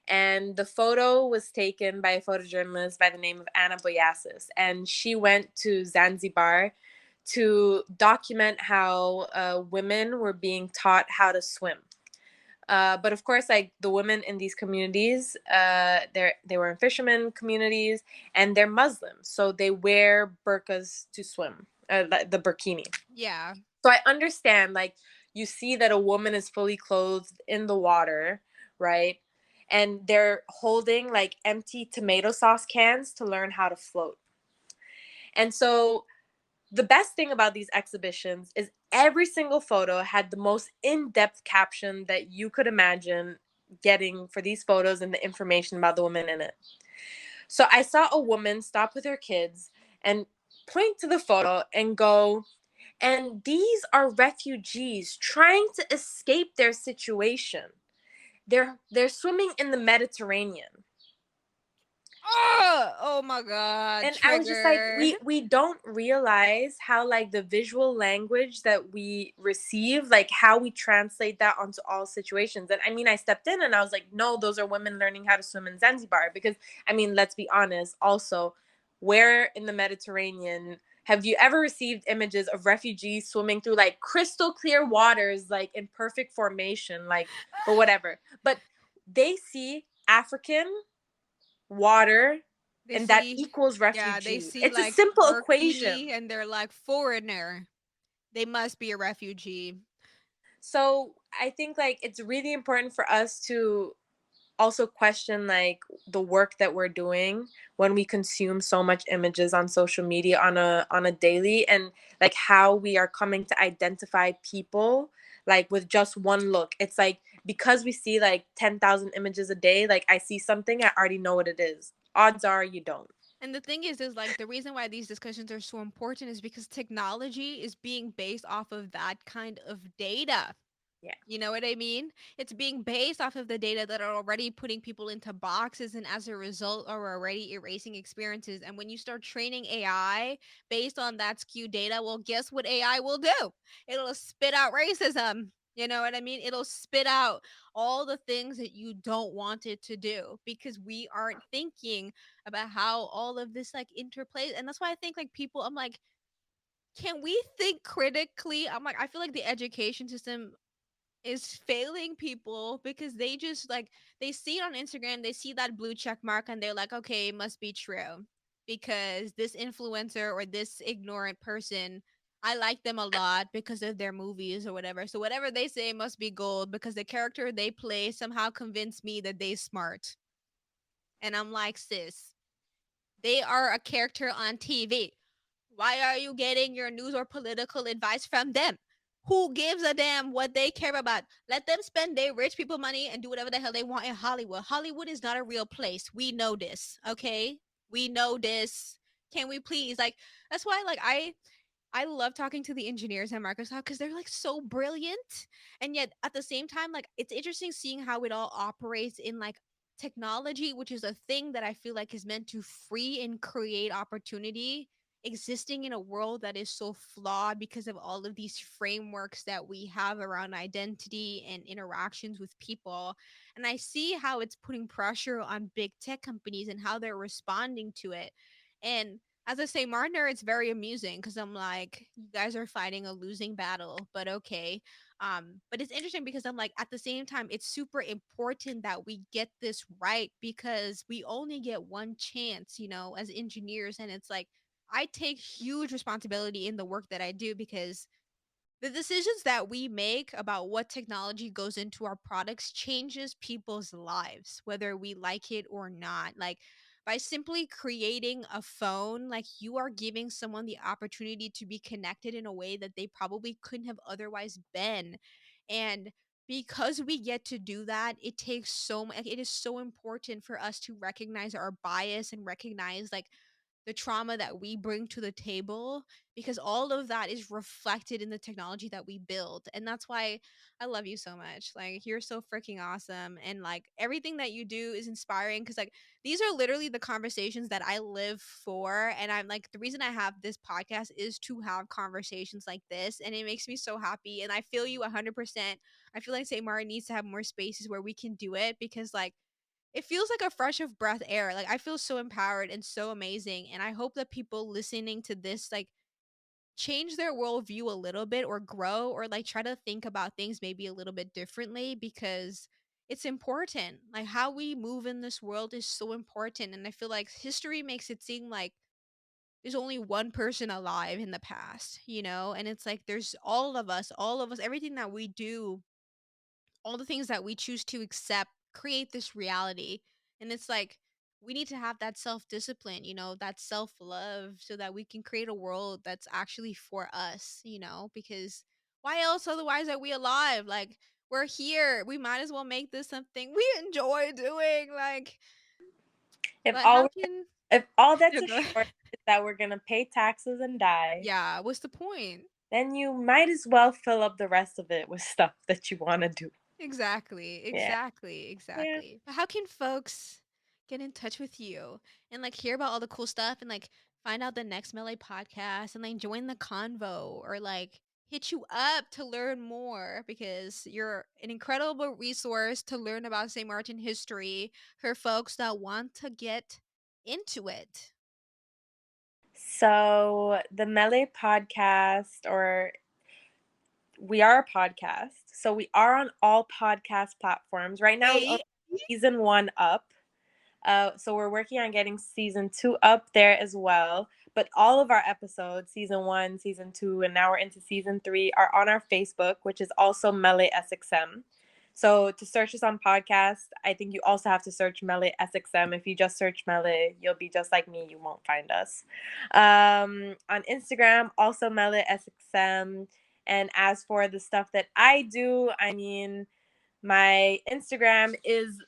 And the photo was taken by a photojournalist by the name of Anna Boyasis. And she went to Zanzibar to document how women were being taught how to swim. But of course, like the women in these communities, they were in fishermen communities, and they're Muslim, so they wear burqas to swim, the burkini. Yeah. So I understand, like, you see that a woman is fully clothed in the water, right? And they're holding like empty tomato sauce cans to learn how to float. And so the best thing about these exhibitions is every single photo had the most in-depth caption that you could imagine getting for these photos and the information about the woman in it. So I saw a woman stop with her kids and point to the photo and go, and these are refugees trying to escape their situation. They're swimming in the Mediterranean. Oh my god, And I was just like, trigger. we don't realize how like the visual language that we receive, like how we translate that onto all situations. And I mean, I stepped in and I was like, no, those are women learning how to swim in Zanzibar. Because I mean, let's be honest, also, where in the Mediterranean have you ever received images of refugees swimming through like crystal clear waters, like in perfect formation, like, but whatever. But they see African water, They and that see, equals yeah, they refugee. see It's a like simple equation. burkini and they're like, foreigner. They must be a refugee. So I think like it's really important for us to also question like the work that we're doing when we consume so much images on social media on a daily, and like how we are coming to identify people like with just one look. It's like because we see like 10,000 images a day, like I see something, I already know what it is. Odds are you don't. And the thing is like the reason why these discussions are so important is because technology is being based off of that kind of data. Yeah. You know what I mean? It's being based off of the data that are already putting people into boxes and as a result are already erasing experiences. And when you start training AI based on that skewed data, well, guess what AI will do? It'll spit out racism. You know what I mean? It'll spit out all the things that you don't want it to do because we aren't thinking about how all of this like interplays. And that's why I think like people, I'm like, can we think critically? I'm like, I feel like the education system is failing people because they just like they see it on Instagram, they see that blue check mark and they're like, okay, it must be true because this influencer or this ignorant person, I like them a lot because of their movies or whatever. So whatever they say must be gold because the character they play somehow convinced me that they smart. And I'm like, sis, they are a character on TV. Why are you getting your news or political advice from them? Who gives a damn what they care about? Let them spend their rich people money and do whatever the hell they want in Hollywood. Hollywood is not a real place. We know this, okay? We know this. Can we please like that's why like I love talking to the engineers at Microsoft because they're like so brilliant. And yet at the same time, like it's interesting seeing how it all operates in like technology, which is a thing that I feel like is meant to free and create opportunity, existing in a world that is so flawed because of all of these frameworks that we have around identity and interactions with people. And I see how it's putting pressure on big tech companies and how they're responding to it. And as a St. Martiner, it's very amusing because I'm like, you guys are fighting a losing battle, but okay. But it's interesting because I'm like, at the same time, it's super important that we get this right because we only get one chance, you know, as engineers. And it's like, I take huge responsibility in the work that I do because the decisions that we make about what technology goes into our products changes people's lives, whether we like it or not. Like by simply creating a phone, like you are giving someone the opportunity to be connected in a way that they probably couldn't have otherwise been. And because we get to do that, it takes so much, it is so important for us to recognize our bias and recognize like the trauma that we bring to the table because all of that is reflected in the technology that we build. And that's why I love you so much. Like you're so freaking awesome and like everything that you do is inspiring cuz like these are literally the conversations that I live for and I'm like the reason I have this podcast is to have conversations like this and it makes me so happy and I feel you 100%. I feel like St. Martin needs to have more spaces where we can do it because like it feels like a fresh of breath air. Like I feel so empowered and so amazing. And I hope that people listening to this like change their worldview a little bit or grow or like try to think about things maybe a little bit differently because it's important. Like how we move in this world is so important. And I feel like history makes it seem like there's only one person alive in the past, you know? And it's like there's all of us, everything that we do all the things that we choose to accept create this reality. And it's like we need to have that self discipline, you know, that self love so that we can create a world that's actually for us, you know, because why else otherwise are we alive? Like we're here. We might as well make this something we enjoy doing. If But how all can if all that's yeah, go ahead. assured is that we're gonna pay taxes and die, Yeah, what's the point? then you might as well fill up the rest of it with stuff that you want to do. Exactly, Yeah. exactly, Yeah. exactly. But how can folks get in touch with you and like hear about all the cool stuff and like find out the next Melee podcast and like join the convo or like hit you up to learn more because you're an incredible resource to learn about St. Martin history for folks that want to get into it. So the Melee podcast, or we are a podcast. So we are on all podcast platforms. Right now we Hey, only have season 1 up. So we're working on getting season 2 up there as well. But all of our episodes, season 1, season 2, and now we're into season 3, are on our Facebook, which is also Melee SXM. So to search us on podcast, I think you also have to search Melee SXM. If you just search Melee, you'll be just like me. You won't find us. On Instagram, also Melee SXM. And as for the stuff that I do, I mean, my Instagram is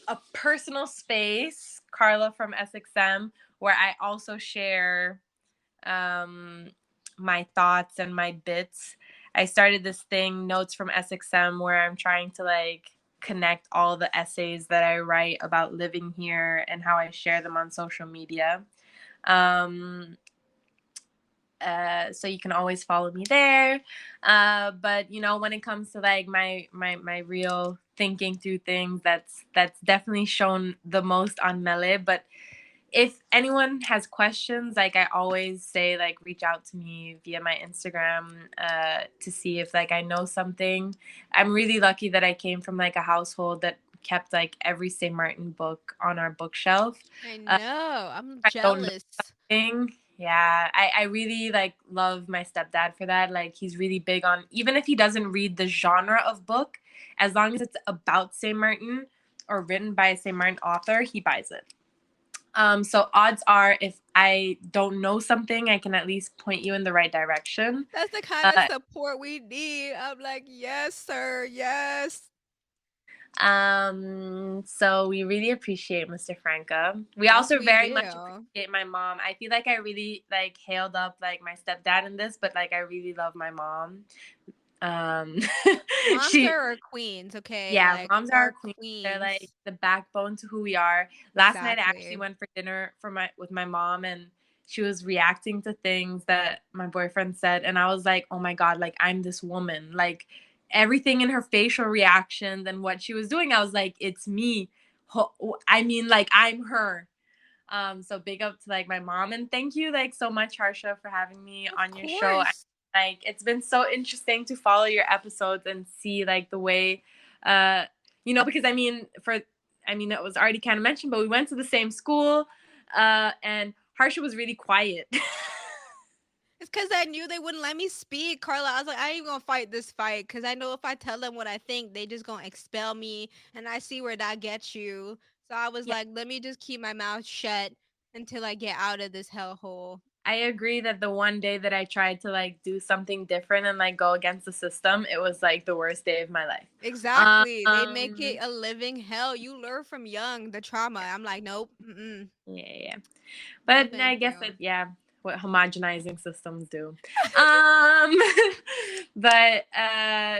a personal space, Carla from SXM, where I also share um, my thoughts and my bits. I started this thing, Notes from SXM, where I'm trying to like connect all the essays that I write about living here and how I share them on social media. Um, so you can always follow me there. But you know, when it comes to like my real thinking through things, that's definitely shown the most on Mele. But if anyone has questions, like I always say, like reach out to me via my Instagram to see if like I know something. I'm really lucky that I came from like a household that kept like every St. Martin book on our bookshelf. I Uh, know. I'm I don't know jealous. something. Yeah, I really like love my stepdad for that. Like he's really big on, even if he doesn't read the genre of book, as long as it's about St. Martin or written by a St. Martin author, he buys it. So odds are, if I don't know something, I can at least point you in the right direction. That's the kind of Uh, support we need. I'm like, yes, sir. Yes. so we really appreciate Mr. Franca. We Yes, also we very much do. appreciate my mom. I feel like I really like hailed up like my stepdad in this, but like I really love my mom. Um, Moms she are our queens, okay? Yeah, Like, moms are our our queens. They're like queens. the backbone to who we are. Last night I actually Exactly. went for dinner for my with my mom, and she was reacting to things that my boyfriend said, and I was like, "Oh my god, like I'm this woman." Like everything in her facial reactions and what she was doing, I was like, "It's me." I mean, like I'm her. So big up to like my mom, and thank you like so much, Harsha, for having me Of on your show. course. Like it's been so interesting to follow your episodes and see like the way, uh, because I mean, it was already kind of mentioned, but we went to the same school, and Harsha was really quiet. It's because I knew they wouldn't let me speak, Carla. I was like, I ain't gonna fight this fight because I know if I tell them what I think, they just gonna expel me, and I see where that gets you. So I was Yeah, like, let me just keep my mouth shut until I get out of this hellhole. I agree that the one day that I tried to like do something different and like go against the system, it was like the worst day of my life. Exactly. They make it Um, a living hell. You learn from young the trauma. I'm like, nope. Mm-mm. yeah, yeah. No, But I thank guess you. that, yeah, what homogenizing systems do. Um, but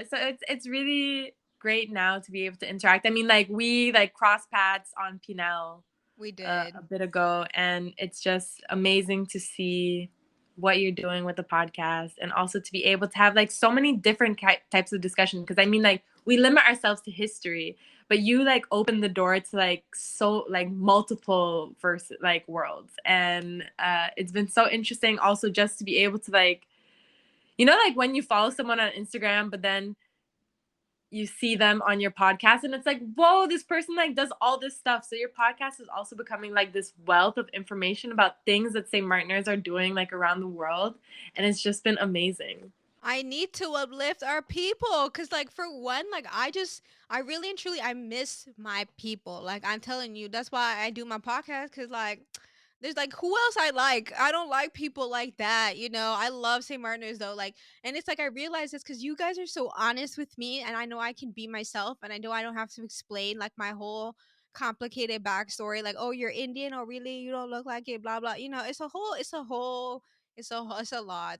so it's really great now to be able to interact. I mean, like we like cross paths on Pinel We a did. bit ago, and it's just amazing to see what you're doing with the podcast, and also to be able to have like so many different types of discussion. Because I mean, like we limit ourselves to history, but you like open the door to like so like multiple versus like worlds, and it's been so interesting also just to be able to like like when you follow someone on Instagram, but then you see them on your podcast and it's like, whoa, this person like does all this stuff. So your podcast is also becoming like this wealth of information about things that St. Martiners are doing like around the world, and it's just been amazing. I need to uplift our people because, like, for one, like, I really and truly, I miss my people. Like, I'm telling you, that's why I do my podcast because, like, there's like, who else I like? I don't like people like that, you know? I love St. Martiners though. Like, and it's like, I realize this because you guys are so honest with me, and I know I can be myself, and I know I don't have to explain like my whole complicated backstory. Like, oh, you're Indian, or really, you don't look like it, blah, blah. You know, it's a lot.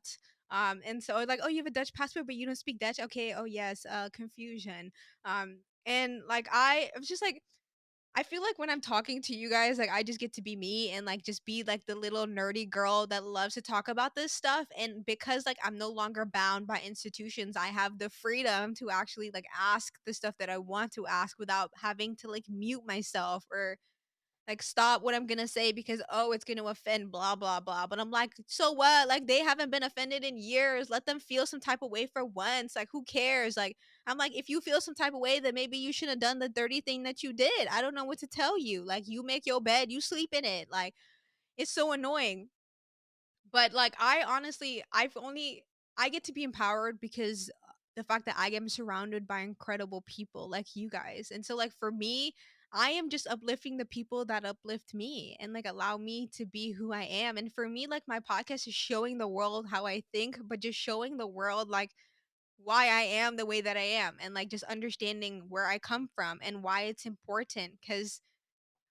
And so like, oh, you have a Dutch passport, but you don't speak Dutch. Okay, oh yes, confusion. And like I was just like, I feel like when I'm talking to you guys, like I just get to be me and like just be like the little nerdy girl that loves to talk about this stuff. And because like I'm no longer bound by institutions, I have the freedom to actually like ask the stuff that I want to ask without having to like mute myself or like stop what I'm gonna say because oh it's gonna offend blah blah blah. But I'm like, so what? Like they haven't been offended in years. Let them feel some type of way for once. Like who cares? Like I'm like, if you feel some type of way, then maybe you should have done the dirty thing that you did. I don't know what to tell you. Like you make your bed, you sleep in it. Like it's so annoying. But like I honestly, I get to be empowered because the fact that I am surrounded by incredible people like you guys. And so like for me, I am just uplifting the people that uplift me and like allow me to be who I am. And for me, like my podcast is showing the world how I think, but just showing the world like why I am the way that I am and like just understanding where I come from and why it's important cuz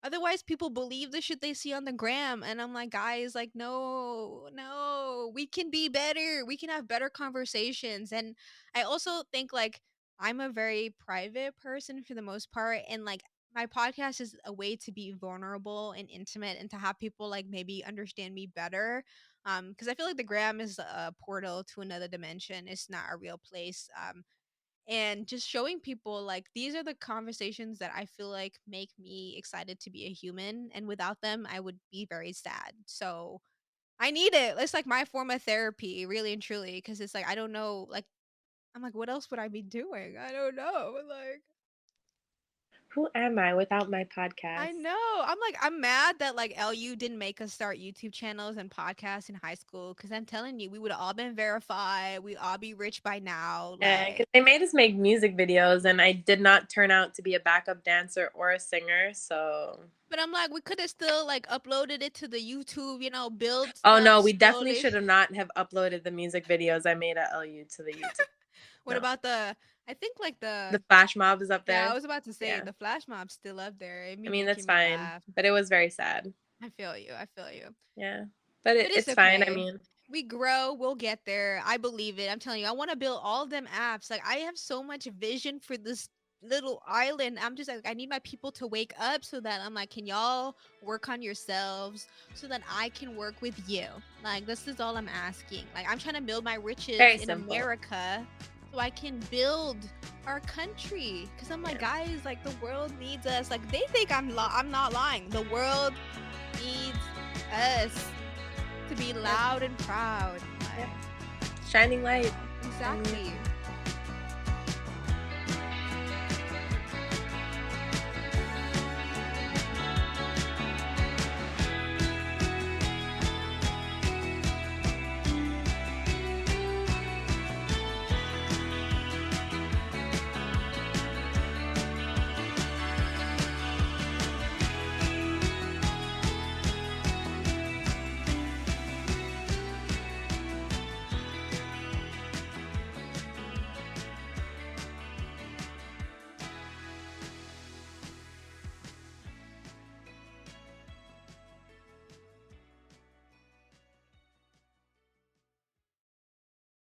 Otherwise, people believe the shit they see on the gram, and I'm like, guys, like, no, no, we can be better. We can have better conversations. And I also think like I'm a very private person for the most part, and like my podcast is a way to be vulnerable and intimate, and to have people like maybe understand me better. Because I feel like the gram is a portal to another dimension. It's not a real place. And just showing people like these are the conversations that I feel like make me excited to be a human, and without them I would be very sad. So I need it. It's like my form of therapy, really and truly, because it's like I don't know, like I'm like, what else would I be doing? I don't know. Like Who am I without my I podcast? know. I'm like, I'm mad that like LU didn't make us start YouTube channels and podcasts in high school, because I'm telling you, we would have all been verified. We'd all be rich by now. Yeah, because Like, they made us make music videos, and I did not turn out to be a backup dancer or a singer. So, but I'm like, we could have still like uploaded it to the YouTube, build oh stuff no, we definitely slowly. should have not have uploaded the music videos I made at LU to the YouTube. What No, about I think like the flash mob is up yeah, I there. was about to say Yeah, the flash mob's still up there. It I be mean that's making me fine, laugh. but it was very sad. I feel you. I feel you. Yeah, but But it's it's fine. I okay. mean, We grow, we'll get there. I believe it. I'm telling you, I want to build all of them apps. Like I have so much vision for this little island. I'm just like I need my people to wake up so that I'm like, can y'all work on yourselves so that I can work with you? Like this is all I'm asking. Like I'm trying to build my riches very in simple. America so I can build our country. Cuz I'm like, Yeah, guys, like the world needs us. Like they think I'm not lying. The world needs us to be yep, loud and proud. yep. Like, Shining light. I mean, exactly.